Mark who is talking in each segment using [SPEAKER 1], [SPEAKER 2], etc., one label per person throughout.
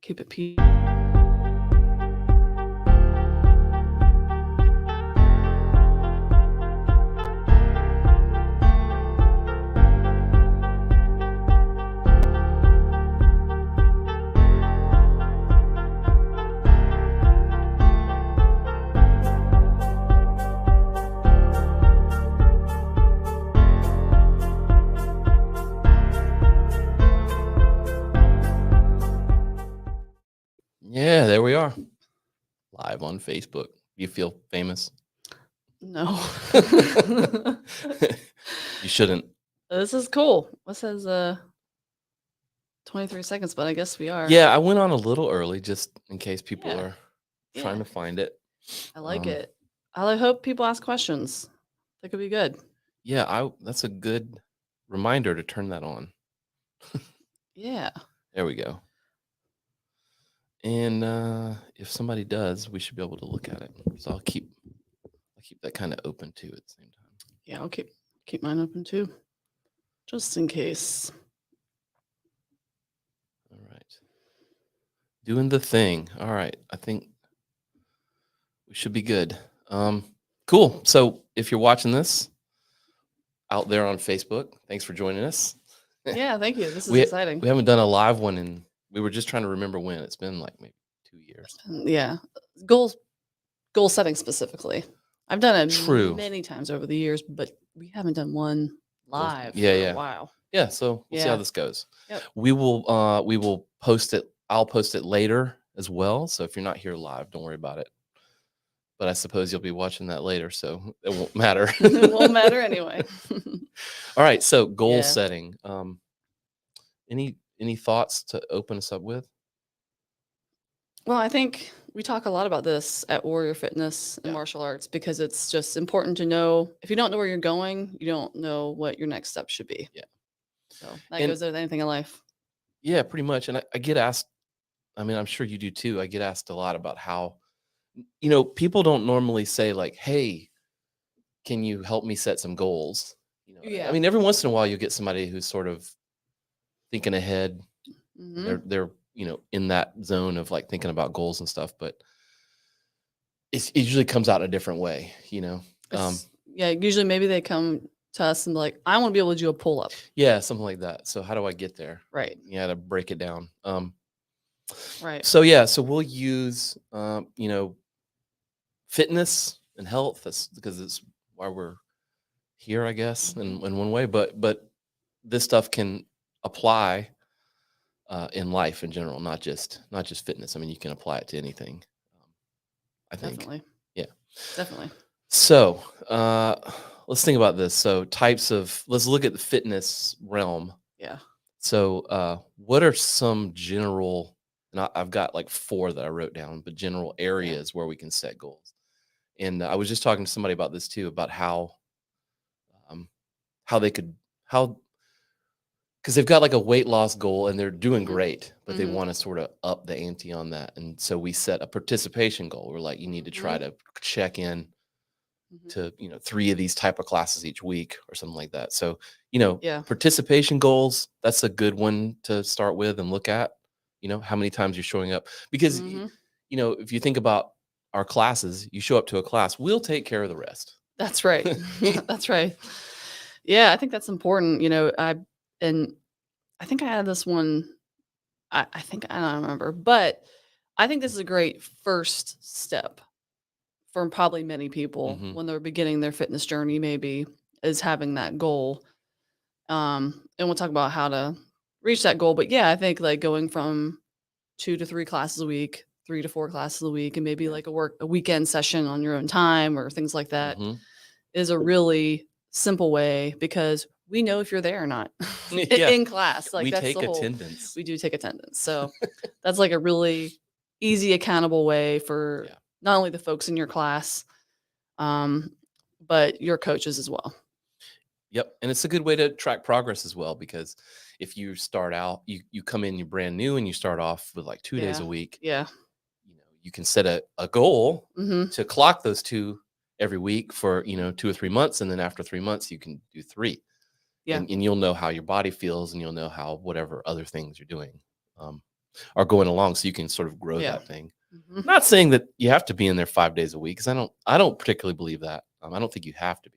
[SPEAKER 1] keep it peaceful.
[SPEAKER 2] Yeah, there we are. Live on Facebook. You feel famous?
[SPEAKER 1] No.
[SPEAKER 2] You shouldn't.
[SPEAKER 1] This is cool. What says 23 seconds, but I guess we are.
[SPEAKER 2] Yeah, I went on a little early just in case people
[SPEAKER 1] Yeah.
[SPEAKER 2] are trying to find it.
[SPEAKER 1] I like it. I hope people ask questions. That could be good.
[SPEAKER 2] Yeah, that's a good reminder to turn that on.
[SPEAKER 1] Yeah.
[SPEAKER 2] There we go. And if somebody does, we should be able to look at it. So I'll keep that kind of open too at the same time.
[SPEAKER 1] Yeah, I'll keep mine open too, just in case.
[SPEAKER 2] All right. Doing the thing. All right. I think we should be good. Cool. So if you're watching this out there on Facebook, thanks for joining us.
[SPEAKER 1] Yeah, thank you. This is exciting.
[SPEAKER 2] We haven't done a live one, and we were just trying to remember when. It's been like maybe 2 years.
[SPEAKER 1] Yeah. Goal setting specifically. I've done it many times over the years, but we haven't done one live for a while.
[SPEAKER 2] Yeah, so we'll see how this goes.
[SPEAKER 1] Yep.
[SPEAKER 2] We will post it. I'll post it later as well. So if you're not here live, don't worry about it. But I suppose you'll be watching that later, so it won't matter.
[SPEAKER 1] It won't matter anyway.
[SPEAKER 2] All right, so goal setting. Any thoughts to open us up with?
[SPEAKER 1] Well, I think we talk a lot about this at Warrior Fitness and Martial Arts because it's just important to know. If you don't know where you're going, you don't know what your next step should be.
[SPEAKER 2] Yeah.
[SPEAKER 1] So that goes with anything in life.
[SPEAKER 2] Yeah, pretty much. And I get asked, I mean, I'm sure you do too. I get asked a lot about how, people don't normally say like, hey, can you help me set some goals? I mean, every once in a while you get somebody who's sort of thinking ahead.
[SPEAKER 1] Mm-hmm.
[SPEAKER 2] They're in that zone of like thinking about goals and stuff, but it usually comes out in a different way,
[SPEAKER 1] Usually maybe they come to us and be like, I want to be able to do a pull-up.
[SPEAKER 2] Yeah, something like that. So how do I get there?
[SPEAKER 1] Right.
[SPEAKER 2] You got to break it down.
[SPEAKER 1] Right.
[SPEAKER 2] So we'll use fitness and health. That's because it's why we're here, I guess, in one way. But this stuff can apply in life in general, not just fitness. I mean, you can apply it to anything. I think.
[SPEAKER 1] Definitely.
[SPEAKER 2] Yeah.
[SPEAKER 1] Definitely.
[SPEAKER 2] So let's think about this. So let's look at the fitness realm.
[SPEAKER 1] Yeah.
[SPEAKER 2] So what are some general, and I've got like 4 that I wrote down, but general areas where we can set goals. And I was just talking to somebody about this too, about how because they've got like a weight loss goal and they're doing great, but they want to sort of up the ante on that. And so we set a participation goal. We're like, you need to try to check in to, 3 of these type of classes each week or something like that. So, participation goals, that's a good one to start with and look at, how many times you're showing up. Because, if you think about our classes, you show up to a class, we'll take care of the rest.
[SPEAKER 1] That's right. That's right. Yeah, I think that's important. I think I had this one. I don't remember, but I think this is a great first step for probably many people when they're beginning their fitness journey. Maybe is having that goal. And we'll talk about how to reach that goal. But yeah, I think like going from 2 to 3 classes a week, 3 to 4 classes a week, and maybe like a weekend session on your own time or things like that is a really simple way because we know if you're there or not in class. Like that's the whole
[SPEAKER 2] attendance.
[SPEAKER 1] We do take attendance. So that's like a really easy, accountable way for not only the folks in your class, but your coaches as well.
[SPEAKER 2] Yep. And it's a good way to track progress as well, because if you start out, you come in, you're brand new and you start off with like 2 days a week.
[SPEAKER 1] Yeah.
[SPEAKER 2] You can set a goal to clock those 2 every week for, 2 or 3 months. And then after 3 months, you can do 3. Yeah. And you'll know how your body feels and you'll know how whatever other things you're doing. are going along, so you can sort of grow
[SPEAKER 1] Yeah.
[SPEAKER 2] that thing.
[SPEAKER 1] Mhm.
[SPEAKER 2] Not saying that you have to be in there 5 days a week, because I don't particularly believe that. I don't think you have to be.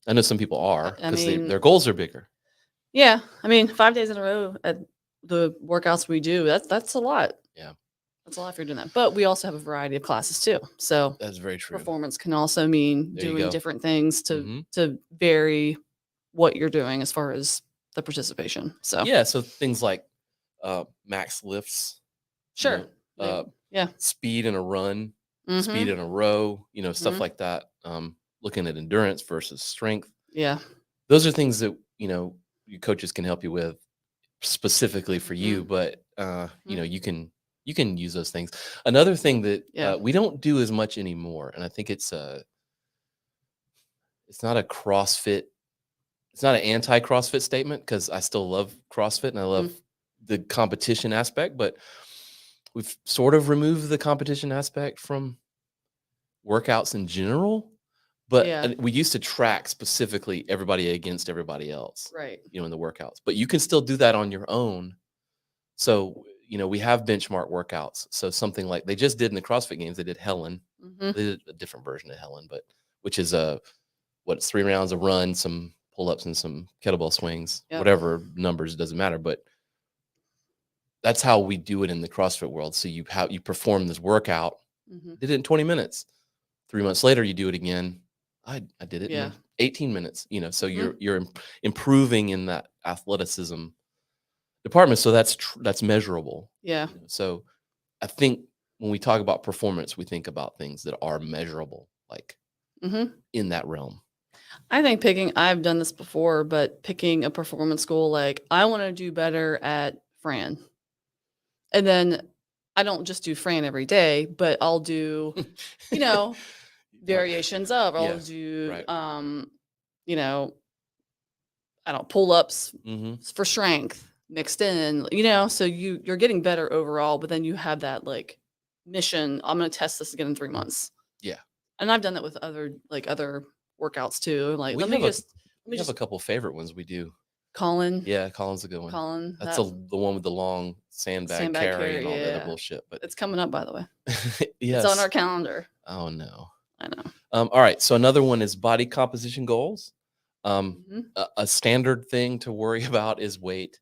[SPEAKER 2] I know some people are,
[SPEAKER 1] I
[SPEAKER 2] because
[SPEAKER 1] mean,
[SPEAKER 2] their goals are bigger.
[SPEAKER 1] yeah, I mean, 5 days in a row at the workouts we do, that's a lot.
[SPEAKER 2] Yeah,
[SPEAKER 1] That's a lot if you're doing that. But we also have a variety of classes too. So
[SPEAKER 2] that's very true.
[SPEAKER 1] performance can also mean
[SPEAKER 2] There you
[SPEAKER 1] doing
[SPEAKER 2] go.
[SPEAKER 1] different things
[SPEAKER 2] hmm
[SPEAKER 1] to vary what you're doing as far as the participation. So
[SPEAKER 2] Yeah, so things like max lifts, you
[SPEAKER 1] sure.
[SPEAKER 2] know, uh,
[SPEAKER 1] Yeah.
[SPEAKER 2] speed in a run, speed
[SPEAKER 1] Mhm.
[SPEAKER 2] in a row, stuff
[SPEAKER 1] Mhm.
[SPEAKER 2] like that. Looking at endurance versus strength.
[SPEAKER 1] Yeah.
[SPEAKER 2] Those are things that your coaches can help you with specifically for you,
[SPEAKER 1] Mhm.
[SPEAKER 2] but
[SPEAKER 1] Mhm.
[SPEAKER 2] you can use those things. Another thing that
[SPEAKER 1] Yeah.
[SPEAKER 2] we don't do as much anymore, and I think it's not a CrossFit, it's not an anti CrossFit statement, because I still love CrossFit and I love
[SPEAKER 1] Mhm.
[SPEAKER 2] the competition aspect, but we've sort of removed the competition aspect from workouts in general. But
[SPEAKER 1] Yeah.
[SPEAKER 2] we used to track specifically everybody against everybody else,
[SPEAKER 1] Right.
[SPEAKER 2] in the workouts. But you can still do that on your own. So, we have benchmark workouts. So something like they just did in the CrossFit Games, they did Helen.
[SPEAKER 1] Mhm.
[SPEAKER 2] They did a different version of Helen, but which is it's 3 rounds of run, some pull-ups and some kettlebell swings,
[SPEAKER 1] Yep.
[SPEAKER 2] whatever numbers, doesn't matter. But that's how we do it in the CrossFit world. So you perform this workout,
[SPEAKER 1] Mhm.
[SPEAKER 2] did it in 20 minutes. 3 months later, you do it again. I did it
[SPEAKER 1] Yeah.
[SPEAKER 2] in 18 minutes. So
[SPEAKER 1] Mhm.
[SPEAKER 2] you're improving in that athleticism department. So that's measurable.
[SPEAKER 1] Yeah.
[SPEAKER 2] So I think when we talk about performance, we think about things that are measurable, like
[SPEAKER 1] Mhm.
[SPEAKER 2] in that realm.
[SPEAKER 1] I think I've done this before, but picking a performance goal like I want to do better at Fran. And then I don't just do Fran every day, but I'll do, you know,
[SPEAKER 2] Uh,
[SPEAKER 1] variations of, I'll
[SPEAKER 2] yeah,
[SPEAKER 1] do
[SPEAKER 2] right.
[SPEAKER 1] you know, I don't pull ups
[SPEAKER 2] hmm
[SPEAKER 1] for strength mixed in, so you're getting better overall, but then you have that like mission. I'm going to test this again in 3 months.
[SPEAKER 2] Yeah,
[SPEAKER 1] And I've done that with other workouts too. Like,
[SPEAKER 2] we
[SPEAKER 1] let me
[SPEAKER 2] have a
[SPEAKER 1] just
[SPEAKER 2] couple favorite ones we do.
[SPEAKER 1] Colin,
[SPEAKER 2] Yeah, Colin's a good one.
[SPEAKER 1] Colin,
[SPEAKER 2] That's
[SPEAKER 1] that
[SPEAKER 2] the one with the long sandbag
[SPEAKER 1] sandbag
[SPEAKER 2] carry and
[SPEAKER 1] carry.
[SPEAKER 2] all the other
[SPEAKER 1] Yeah.
[SPEAKER 2] bullshit. But
[SPEAKER 1] It's coming up, by the way. It's on
[SPEAKER 2] yes.
[SPEAKER 1] our calendar.
[SPEAKER 2] Oh no.
[SPEAKER 1] I know.
[SPEAKER 2] All right. So another one is body composition goals.
[SPEAKER 1] Hmm.
[SPEAKER 2] A standard thing to worry about is weight.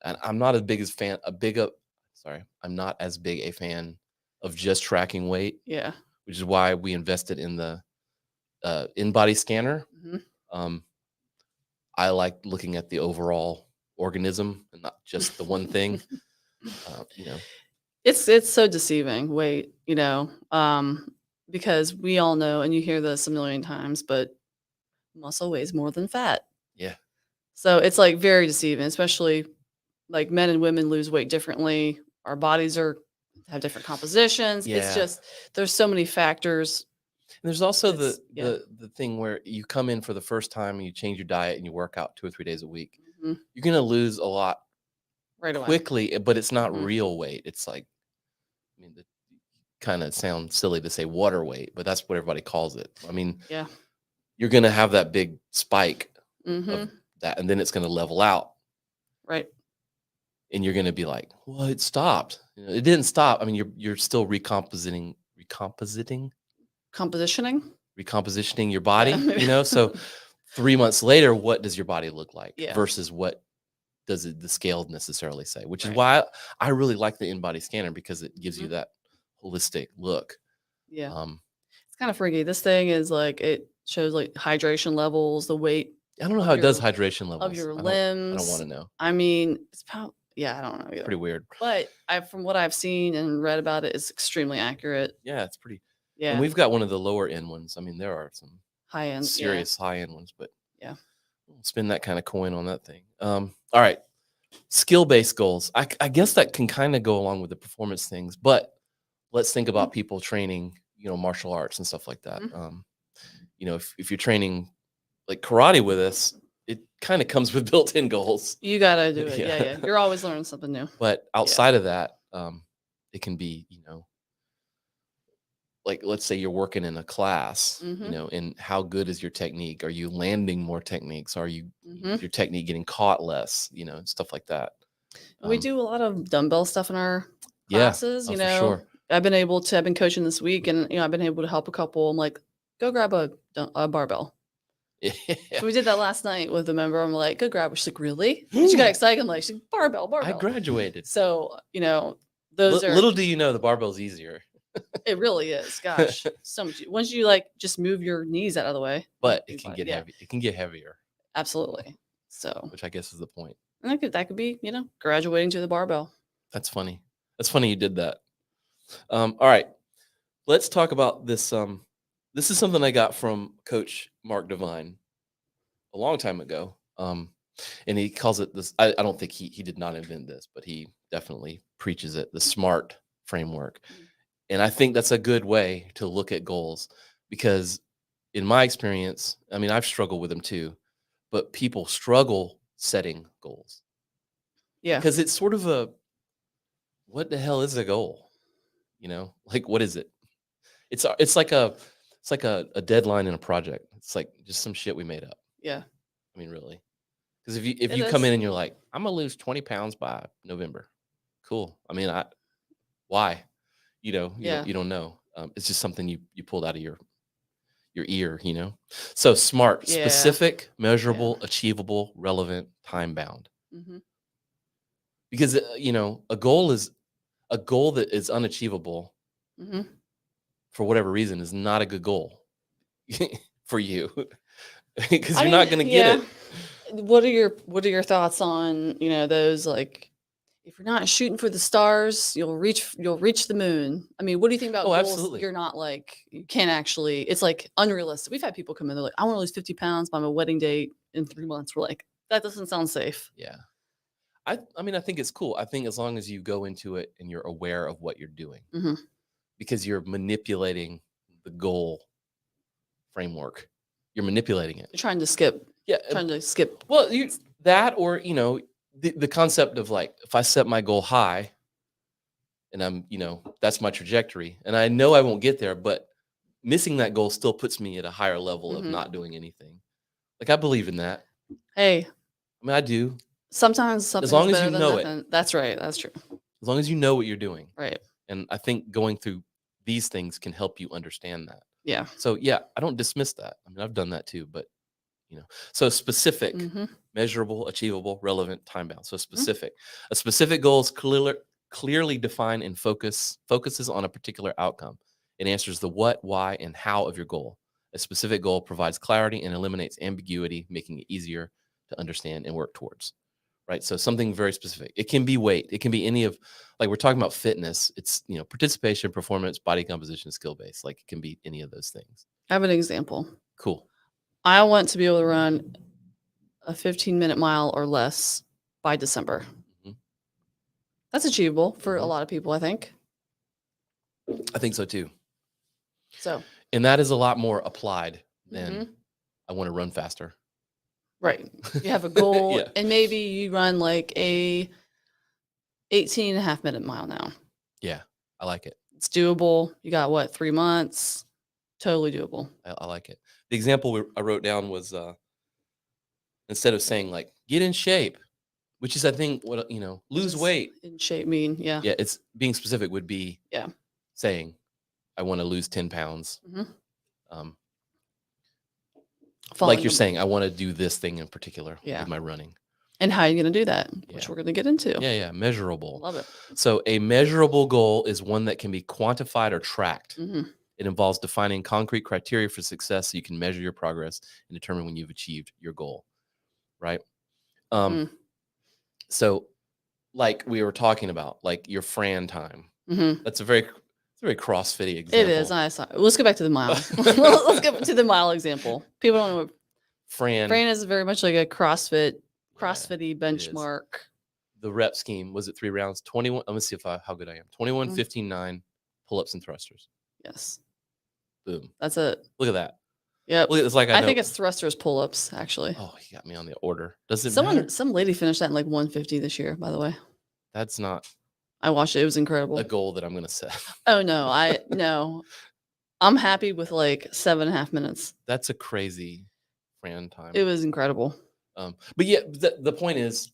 [SPEAKER 2] And I'm not as big as fan a big up sorry, I'm not as big a fan of just tracking weight,
[SPEAKER 1] Yeah.
[SPEAKER 2] which is why we invested in the in-body scanner.
[SPEAKER 1] Hmm.
[SPEAKER 2] Um, I like looking at the overall organism and not just the one thing. You know,
[SPEAKER 1] It's so deceiving. Wait, because we all know, and you hear this a million times, but muscle weighs more than fat.
[SPEAKER 2] yeah,
[SPEAKER 1] So it's like very deceiving, especially like men and women lose weight differently. Our bodies have different compositions. It's
[SPEAKER 2] yeah.
[SPEAKER 1] just there's so many factors.
[SPEAKER 2] And there's also
[SPEAKER 1] It's yeah.
[SPEAKER 2] the thing where you come in for the first time and you change your diet and you work out 2 or 3 days a week.
[SPEAKER 1] Mhm.
[SPEAKER 2] You're gonna lose a lot
[SPEAKER 1] Right away.
[SPEAKER 2] quickly, but it's not
[SPEAKER 1] Mhm.
[SPEAKER 2] real weight. It's like, I mean, it kind of sounds silly to say water weight, but that's what everybody calls it. I mean,
[SPEAKER 1] Yeah.
[SPEAKER 2] you're gonna have that big spike of
[SPEAKER 1] Mhm.
[SPEAKER 2] that, and then it's gonna level out,
[SPEAKER 1] Right.
[SPEAKER 2] and you're gonna be like, "Well, it stopped. It didn't stop." I mean, you're still
[SPEAKER 1] Compositioning?
[SPEAKER 2] recompositioning your
[SPEAKER 1] Yeah.
[SPEAKER 2] body.
[SPEAKER 1] Maybe.
[SPEAKER 2] So 3 months later, what does your body look like
[SPEAKER 1] Yeah.
[SPEAKER 2] versus what does the scale necessarily say? Which is
[SPEAKER 1] Right.
[SPEAKER 2] why I really like the in-body scanner, because it gives you
[SPEAKER 1] Mhm.
[SPEAKER 2] that holistic look.
[SPEAKER 1] Yeah.
[SPEAKER 2] Um,
[SPEAKER 1] It's kind of freaky. This thing is like it shows like hydration levels, the weight
[SPEAKER 2] I don't know how
[SPEAKER 1] of
[SPEAKER 2] it does
[SPEAKER 1] your
[SPEAKER 2] hydration
[SPEAKER 1] of
[SPEAKER 2] levels.
[SPEAKER 1] your
[SPEAKER 2] I don't want
[SPEAKER 1] limbs.
[SPEAKER 2] to know.
[SPEAKER 1] I mean, it's probably yeah, I don't know
[SPEAKER 2] It's
[SPEAKER 1] either.
[SPEAKER 2] pretty weird.
[SPEAKER 1] But from what I've seen and read about it, it's extremely accurate.
[SPEAKER 2] Yeah, it's pretty. And
[SPEAKER 1] Yeah.
[SPEAKER 2] we've got one of the lower end ones. I mean, there are some
[SPEAKER 1] High end. Yeah.
[SPEAKER 2] serious high end ones, but
[SPEAKER 1] Yeah.
[SPEAKER 2] don't spend that kind of coin on that thing. All right, skill based goals. I guess that can kind of go along with the performance things, but let's think
[SPEAKER 1] Mhm.
[SPEAKER 2] about people training, martial arts and stuff like that.
[SPEAKER 1] Mhm.
[SPEAKER 2] If you're training like karate with us, it kind of comes with built in goals.
[SPEAKER 1] You gotta do it. Yeah,
[SPEAKER 2] Yeah.
[SPEAKER 1] yeah. You're always learning something new.
[SPEAKER 2] But
[SPEAKER 1] Yeah.
[SPEAKER 2] outside of that, it can be, like let's say you're working in a class,
[SPEAKER 1] Mhm.
[SPEAKER 2] and how good is your technique? Are you landing more techniques? Are you, is
[SPEAKER 1] Mhm.
[SPEAKER 2] your technique getting caught less? And stuff like that.
[SPEAKER 1] We do a lot of dumbbell stuff in our
[SPEAKER 2] Yeah.
[SPEAKER 1] classes,
[SPEAKER 2] Oh,
[SPEAKER 1] you
[SPEAKER 2] for
[SPEAKER 1] know.
[SPEAKER 2] sure.
[SPEAKER 1] I've been coaching this week and, I've been able to help a couple. I'm like, "Go grab a barbell."
[SPEAKER 2] Yeah.
[SPEAKER 1] So we did that last night with a member. I'm like, "Go grab it." She's like, "Really?" And she got excited. I'm like, she's like, "Barbell,
[SPEAKER 2] I
[SPEAKER 1] barbell."
[SPEAKER 2] graduated.
[SPEAKER 1] So, those are
[SPEAKER 2] Little do you know, the barbell's easier,
[SPEAKER 1] it really is. Gosh, so much. Once you like just move your knees out of the way.
[SPEAKER 2] but
[SPEAKER 1] your
[SPEAKER 2] it can
[SPEAKER 1] body-
[SPEAKER 2] get
[SPEAKER 1] yeah,
[SPEAKER 2] heavy. It can get heavier,
[SPEAKER 1] absolutely. So
[SPEAKER 2] which I guess is the point.
[SPEAKER 1] and that could be, graduating to the barbell.
[SPEAKER 2] That's funny. That's funny you did that. All right. Let's talk about this. This is something I got from Coach Mark Devine a long time ago. And he calls it this. I don't think he did not invent this, but he definitely preaches it, the SMART framework. And I think that's a good way to look at goals because in my experience, I mean, I've struggled with them too, but people struggle setting goals
[SPEAKER 1] Yeah.
[SPEAKER 2] because it's sort of what the hell is a goal? Like what is it? It's like a deadline in a project. It's like just some shit we made up.
[SPEAKER 1] Yeah.
[SPEAKER 2] I mean, really. Because if
[SPEAKER 1] It
[SPEAKER 2] you come
[SPEAKER 1] is.
[SPEAKER 2] in and you're like, I'm gonna lose 20 pounds by November, cool. I mean, why?
[SPEAKER 1] Yeah.
[SPEAKER 2] You don't know. It's just something you pulled out of your ear. So SMART:
[SPEAKER 1] Yeah.
[SPEAKER 2] specific, measurable, achievable, relevant, time bound.
[SPEAKER 1] Mhm.
[SPEAKER 2] Because a goal that is unachievable
[SPEAKER 1] Mhm.
[SPEAKER 2] for whatever reason is not a good goal for you because
[SPEAKER 1] I
[SPEAKER 2] you're
[SPEAKER 1] mean,
[SPEAKER 2] not going to
[SPEAKER 1] yeah.
[SPEAKER 2] get it.
[SPEAKER 1] What are your thoughts on, those like if you're not shooting for the stars, you'll reach the moon. I mean, what do you think about
[SPEAKER 2] Oh,
[SPEAKER 1] goals
[SPEAKER 2] absolutely.
[SPEAKER 1] you're not like you can't actually it's like unrealistic. We've had people come in, they're like, I want to lose 50 pounds by my wedding date in 3 months. We're like, that doesn't sound safe.
[SPEAKER 2] Yeah. I mean, I think it's cool. I think as long as you go into it and you're aware of what you're doing,
[SPEAKER 1] Hmm.
[SPEAKER 2] because you're manipulating the goal framework. You're manipulating it.
[SPEAKER 1] You're trying to skip.
[SPEAKER 2] Yeah.
[SPEAKER 1] Trying to skip.
[SPEAKER 2] Well, that or the concept of like if I set my goal high and I'm that's my trajectory and I know I won't get there, but missing that goal still puts me at a higher level of
[SPEAKER 1] Mhm.
[SPEAKER 2] not doing anything. Like I believe in that.
[SPEAKER 1] Hey,
[SPEAKER 2] I mean, I do.
[SPEAKER 1] sometimes
[SPEAKER 2] As
[SPEAKER 1] something's
[SPEAKER 2] long as
[SPEAKER 1] better
[SPEAKER 2] you
[SPEAKER 1] than
[SPEAKER 2] know it.
[SPEAKER 1] nothing. That's right. That's true.
[SPEAKER 2] As long as you know what you're doing.
[SPEAKER 1] Right.
[SPEAKER 2] And I think going through these things can help you understand that.
[SPEAKER 1] Yeah.
[SPEAKER 2] So yeah, I don't dismiss that. I mean, I've done that too, but so specific,
[SPEAKER 1] Mhm.
[SPEAKER 2] measurable, achievable, relevant, time bound. So specific. A specific goal is clearly defined and focuses on a particular outcome. It answers the what, why, and how of your goal. A specific goal provides clarity and eliminates ambiguity, making it easier to understand and work towards. Right. So something very specific. It can be weight. It can be any of, like we're talking about fitness. It's participation, performance, body composition, skill based. Like it can be any of those things.
[SPEAKER 1] I have an example.
[SPEAKER 2] Cool.
[SPEAKER 1] I want to be able to run a 15-minute mile or less by December.
[SPEAKER 2] Mhm.
[SPEAKER 1] That's achievable for a
[SPEAKER 2] Mhm.
[SPEAKER 1] lot of people, I think.
[SPEAKER 2] I think so too.
[SPEAKER 1] So,
[SPEAKER 2] And that is a lot more applied than
[SPEAKER 1] Mhm.
[SPEAKER 2] I want to run faster.
[SPEAKER 1] right. You have a goal
[SPEAKER 2] Yeah.
[SPEAKER 1] and maybe you run like a 18.5-minute mile now.
[SPEAKER 2] Yeah. I like it.
[SPEAKER 1] It's doable. You got what, 3 months? Totally doable.
[SPEAKER 2] I like it. The example I wrote down was instead of saying like get in shape, which is I think what
[SPEAKER 1] What
[SPEAKER 2] lose
[SPEAKER 1] does
[SPEAKER 2] weight.
[SPEAKER 1] in shape mean? Yeah.
[SPEAKER 2] Yeah, it's being specific would be
[SPEAKER 1] Yeah.
[SPEAKER 2] saying I want to lose 10 pounds.
[SPEAKER 1] Mhm.
[SPEAKER 2] Um,
[SPEAKER 1] Following
[SPEAKER 2] like you're
[SPEAKER 1] them.
[SPEAKER 2] saying, I want to do this thing in particular
[SPEAKER 1] Yeah.
[SPEAKER 2] with my running.
[SPEAKER 1] And how are you going to do that? Which
[SPEAKER 2] Yeah.
[SPEAKER 1] we're going to get into.
[SPEAKER 2] Yeah, measurable.
[SPEAKER 1] Love it.
[SPEAKER 2] So a measurable goal is one that can be quantified or tracked.
[SPEAKER 1] Mhm.
[SPEAKER 2] It involves defining concrete criteria for success so you can measure your progress and determine when you've achieved your goal, right?
[SPEAKER 1] Mm.
[SPEAKER 2] So like we were talking about, like your Fran time.
[SPEAKER 1] Mhm.
[SPEAKER 2] That's a very CrossFit example.
[SPEAKER 1] It is. I saw. Let's go back to the mile. Let's go to the mile example. People don't know what
[SPEAKER 2] Fran
[SPEAKER 1] is very much like a CrossFit,
[SPEAKER 2] Yeah,
[SPEAKER 1] CrossFit-y benchmark.
[SPEAKER 2] the rep scheme was it 3 rounds? 21. Let me see how good I am. 21,
[SPEAKER 1] Mhm.
[SPEAKER 2] 15, 9 pull-ups and thrusters.
[SPEAKER 1] Yes.
[SPEAKER 2] Boom.
[SPEAKER 1] That's it.
[SPEAKER 2] Look at that.
[SPEAKER 1] Yep.
[SPEAKER 2] Look, it's like I know.
[SPEAKER 1] think it's thrusters pull-ups, actually.
[SPEAKER 2] Oh, he got me on the order. Does it matter?
[SPEAKER 1] Some lady finished that in like 150 this year, by the way.
[SPEAKER 2] That's not
[SPEAKER 1] I watched it. It was incredible.
[SPEAKER 2] a goal that I'm going to set.
[SPEAKER 1] Oh no, no. I'm happy with like 7.5 minutes.
[SPEAKER 2] That's a crazy Fran time.
[SPEAKER 1] It was incredible.
[SPEAKER 2] But yeah, the point is,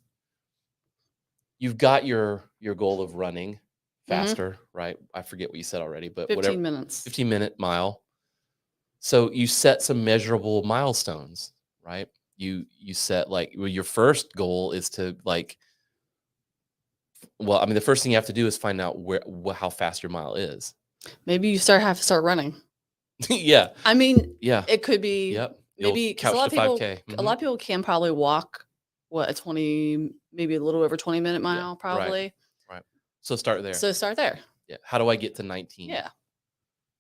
[SPEAKER 2] you've got your goal of running
[SPEAKER 1] Mhm.
[SPEAKER 2] faster, right? I forget what you said already, but
[SPEAKER 1] 15
[SPEAKER 2] whatever,
[SPEAKER 1] minutes.
[SPEAKER 2] 15-minute mile. So you set some measurable milestones, right? You set like, well, your first goal is to like, well, I mean, the first thing you have to do is find out how fast your mile is.
[SPEAKER 1] Maybe you have to start running.
[SPEAKER 2] Yeah.
[SPEAKER 1] I mean,
[SPEAKER 2] Yeah.
[SPEAKER 1] it could be
[SPEAKER 2] Yep.
[SPEAKER 1] maybe because
[SPEAKER 2] Couch to 5K.
[SPEAKER 1] a lot of people can probably walk a 20, maybe a little over 20-minute
[SPEAKER 2] Yeah.
[SPEAKER 1] mile, probably.
[SPEAKER 2] Right. So start there.
[SPEAKER 1] So start there.
[SPEAKER 2] Yeah. How do I get to 19?
[SPEAKER 1] Yeah.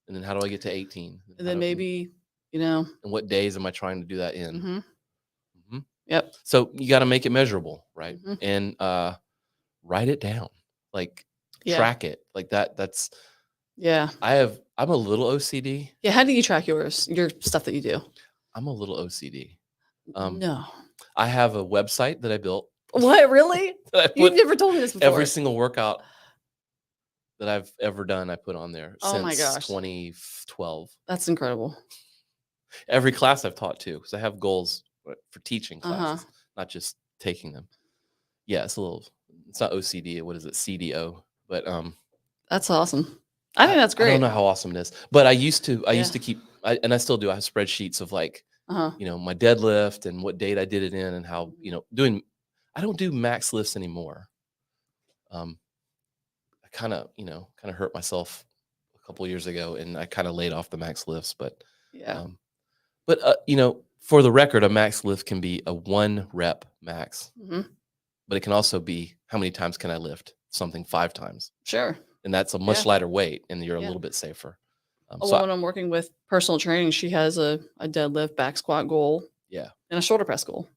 [SPEAKER 2] And then how do I get to 18?
[SPEAKER 1] And then maybe,
[SPEAKER 2] and what days am I trying to do that in?
[SPEAKER 1] Mm-hmm. Yep.
[SPEAKER 2] So you got to make it measurable, right?
[SPEAKER 1] Mm-hmm.
[SPEAKER 2] And write it down, like track it, like that. That's I'm a little OCD.
[SPEAKER 1] Yeah. How do you track your stuff that you do?
[SPEAKER 2] I'm a little OCD.
[SPEAKER 1] No.
[SPEAKER 2] I have a website that I built.
[SPEAKER 1] What, really? You've never told me this before.
[SPEAKER 2] Every single workout that I've ever done, I put on there
[SPEAKER 1] Oh my
[SPEAKER 2] since
[SPEAKER 1] gosh.
[SPEAKER 2] 2012.
[SPEAKER 1] That's incredible.
[SPEAKER 2] Every class I've taught too, because I have goals for teaching classes, not just taking them. Yeah, it's not OCD. What is it? CDO. But
[SPEAKER 1] that's awesome. I think that's great.
[SPEAKER 2] I don't know how awesome it is, but I used to keep, and I still do. I have spreadsheets of like, my deadlift and what date I did it in and how, I don't do max lifts anymore. I kind of hurt myself a couple years ago and I kind of laid off the max lifts, but for the record, a max lift can be a 1 rep max, but it can also be how many times can I lift something 5 times?
[SPEAKER 1] Sure.
[SPEAKER 2] And that's a much lighter weight and you're a little bit safer.
[SPEAKER 1] So when I'm working with personal training, she has a deadlift, back squat goal.
[SPEAKER 2] Yeah.
[SPEAKER 1] And a shoulder press goal.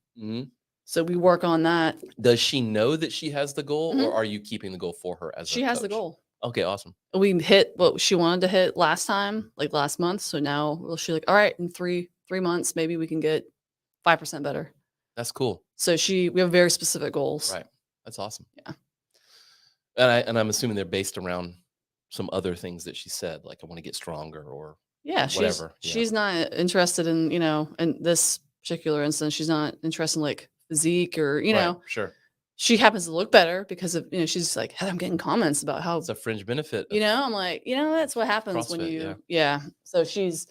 [SPEAKER 1] So we work on that.
[SPEAKER 2] Does she know that she has the goal or are you keeping the goal for her as
[SPEAKER 1] she
[SPEAKER 2] a
[SPEAKER 1] has the
[SPEAKER 2] coach?
[SPEAKER 1] goal.
[SPEAKER 2] Okay, awesome.
[SPEAKER 1] We hit what she wanted to hit last time, like last month. So now she's like, all right, in three months, maybe we can get 5% better.
[SPEAKER 2] That's cool.
[SPEAKER 1] So we have very specific goals.
[SPEAKER 2] Right. That's awesome.
[SPEAKER 1] Yeah.
[SPEAKER 2] And I'm assuming they're based around some other things that she said, like I want to get stronger or whatever.
[SPEAKER 1] She's not interested in, in this particular instance, she's not interested in like physique or,
[SPEAKER 2] Sure.
[SPEAKER 1] She happens to look better because of, she's like, hey, I'm getting comments about how
[SPEAKER 2] it's a fringe benefit.
[SPEAKER 1] I'm like, that's what happens when you, So she's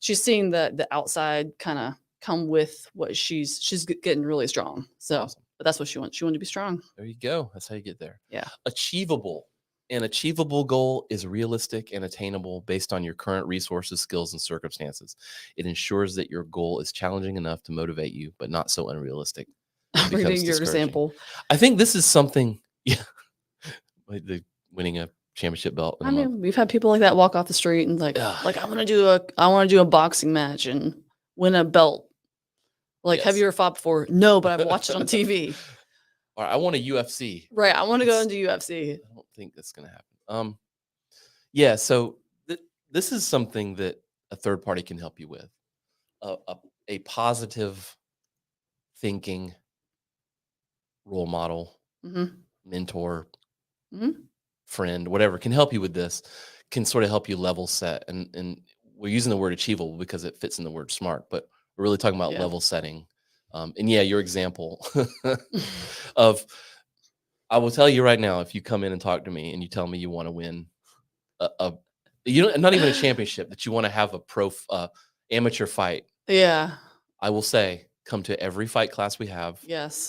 [SPEAKER 1] seeing the outside kind of come with what she's getting really strong. So, awesome. But that's what she wants. She wanted to be strong.
[SPEAKER 2] There you go. That's how you get there.
[SPEAKER 1] Yeah.
[SPEAKER 2] Achievable. An achievable goal is realistic and attainable based on your current resources, skills, and circumstances. It ensures that your goal is challenging enough to motivate you, but not so unrealistic.
[SPEAKER 1] I'm reading your example.
[SPEAKER 2] I think this is something, like winning a championship belt.
[SPEAKER 1] I mean, we've had people like that walk off the street and like I want to do a boxing match and win a belt. Like, have you ever fought before? No, but I've watched it on TV.
[SPEAKER 2] All right, I want a UFC.
[SPEAKER 1] Right, I want to go into UFC.
[SPEAKER 2] I don't think that's going to happen. Yeah, so this is something that a third party can help you with. A positive thinking role model, mentor, friend, whatever can help you with this, can sort of help you level set. And we're using the word achievable because it fits in the word smart, but we're really talking about level setting. And your example of, I will tell you right now, if you come in and talk to me and you tell me you want to win not even a championship, that you want to have a pro amateur fight.
[SPEAKER 1] Yeah.
[SPEAKER 2] I will say, come to every fight class we have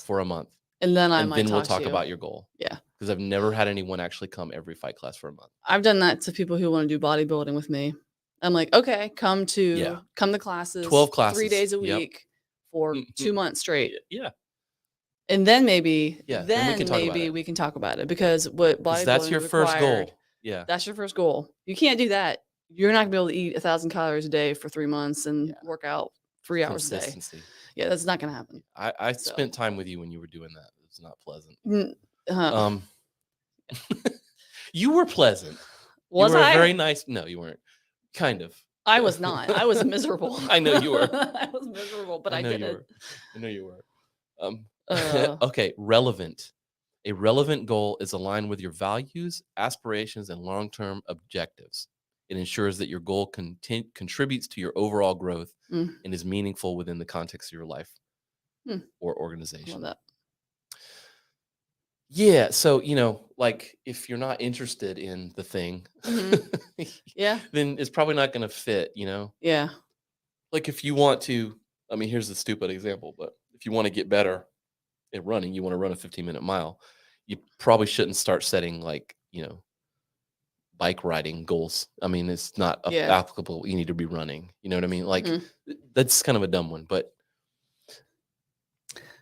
[SPEAKER 2] for a month.
[SPEAKER 1] And then
[SPEAKER 2] we'll talk about your goal.
[SPEAKER 1] Yeah.
[SPEAKER 2] Because I've never had anyone actually come every fight class for a month.
[SPEAKER 1] I've done that to people who want to do bodybuilding with me. I'm like, okay, come to classes,
[SPEAKER 2] 12 classes,
[SPEAKER 1] 3 days a week for 2 months straight.
[SPEAKER 2] Yeah.
[SPEAKER 1] And then maybe,
[SPEAKER 2] we
[SPEAKER 1] can talk about it because what bodybuilding
[SPEAKER 2] that's your first goal. Yeah.
[SPEAKER 1] That's your first goal. You can't do that. You're not gonna be able to eat 1,000 calories a day for 3 months and work out 3 hours a day. Yeah, that's not gonna happen.
[SPEAKER 2] I spent time with you when you were doing that. It's not pleasant. You were pleasant.
[SPEAKER 1] Was
[SPEAKER 2] you were
[SPEAKER 1] I?
[SPEAKER 2] Very nice. No, you weren't. Kind of.
[SPEAKER 1] I was not. I was miserable.
[SPEAKER 2] I know you were.
[SPEAKER 1] I was miserable, but I did it.
[SPEAKER 2] I know you were. Okay, relevant. A relevant goal is aligned with your values, aspirations, and long-term objectives. It ensures that your goal contributes to your overall growth and is meaningful within the context of your life or organization.
[SPEAKER 1] Love that.
[SPEAKER 2] Yeah, so, like, if you're not interested in the thing,
[SPEAKER 1] Hmm. Yeah.
[SPEAKER 2] then it's probably not gonna fit.
[SPEAKER 1] Yeah.
[SPEAKER 2] Like, if you want to I mean, here's a stupid example, but if you wanna get better at running, you wanna run a 15-minute mile, you probably shouldn't start setting, like, bike riding goals. I mean, it's not
[SPEAKER 1] Yeah.
[SPEAKER 2] applicable, you need to be running, you know what I mean? Like,
[SPEAKER 1] Hmm.
[SPEAKER 2] that's kind of a dumb one, but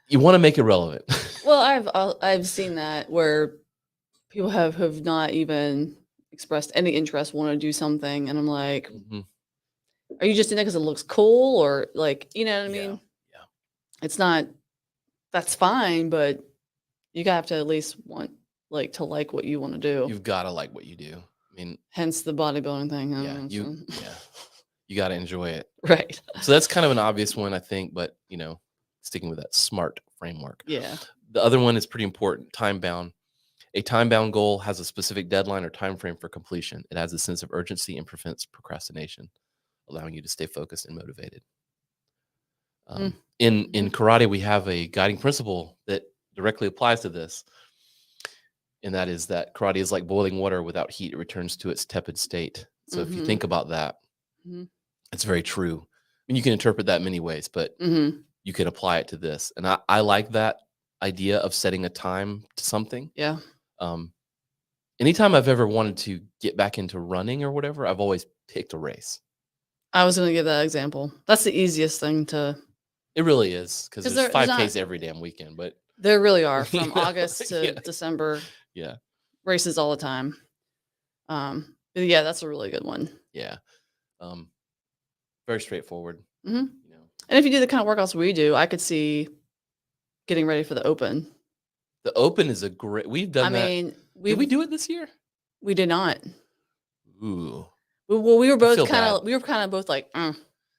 [SPEAKER 2] you wanna make it relevant.
[SPEAKER 1] Well, I've seen that where people have not even expressed any interest, want to do something, and I'm like,
[SPEAKER 2] Mhm.
[SPEAKER 1] are you just doing it because it looks cool, or like, you know what I
[SPEAKER 2] Yeah,
[SPEAKER 1] mean?
[SPEAKER 2] yeah.
[SPEAKER 1] It's not. That's fine, but you have to at least want like to like what you want to do.
[SPEAKER 2] You've gotta like what you do. I mean,
[SPEAKER 1] Hence the bodybuilding thing. I
[SPEAKER 2] yeah,
[SPEAKER 1] don't know,
[SPEAKER 2] you
[SPEAKER 1] so-
[SPEAKER 2] yeah, you gotta enjoy it.
[SPEAKER 1] right.
[SPEAKER 2] So that's kind of an obvious one, I think, but sticking with that SMART framework.
[SPEAKER 1] Yeah.
[SPEAKER 2] The other one is pretty important, time bound. A time bound goal has a specific deadline or time frame for completion. It has a sense of urgency and prevents procrastination, allowing you to stay focused and motivated.
[SPEAKER 1] Mm,
[SPEAKER 2] In
[SPEAKER 1] mhm.
[SPEAKER 2] karate, we have a guiding principle that directly applies to this, and that is that karate is like boiling water. Without heat, it returns to its tepid state. So if you
[SPEAKER 1] Mhm.
[SPEAKER 2] think about that,
[SPEAKER 1] Mhm.
[SPEAKER 2] it's very true. I mean, you can interpret that many ways, but
[SPEAKER 1] Mhm.
[SPEAKER 2] you can apply it to this. And I like that idea of setting a time to something.
[SPEAKER 1] Yeah.
[SPEAKER 2] Um, Anytime I've ever wanted to get back into running or whatever, I've always picked a race.
[SPEAKER 1] I was gonna give that example. That's the easiest thing to
[SPEAKER 2] It really is because
[SPEAKER 1] because
[SPEAKER 2] there's
[SPEAKER 1] there's not
[SPEAKER 2] 5Ks every damn weekend, but
[SPEAKER 1] there really are from
[SPEAKER 2] you know,
[SPEAKER 1] August to
[SPEAKER 2] yeah,
[SPEAKER 1] December
[SPEAKER 2] yeah,
[SPEAKER 1] races all the time. But yeah, that's a really good one.
[SPEAKER 2] yeah. Um, Very straightforward,
[SPEAKER 1] Hmm.
[SPEAKER 2] you know.
[SPEAKER 1] And if you do the kind of workouts we do, I could see getting ready for the open.
[SPEAKER 2] The open is a great. We've
[SPEAKER 1] I
[SPEAKER 2] done that.
[SPEAKER 1] mean,
[SPEAKER 2] Did we do it this year?
[SPEAKER 1] we did not.
[SPEAKER 2] Ooh,
[SPEAKER 1] Well, we were
[SPEAKER 2] I
[SPEAKER 1] both
[SPEAKER 2] feel
[SPEAKER 1] kind
[SPEAKER 2] bad.
[SPEAKER 1] of both like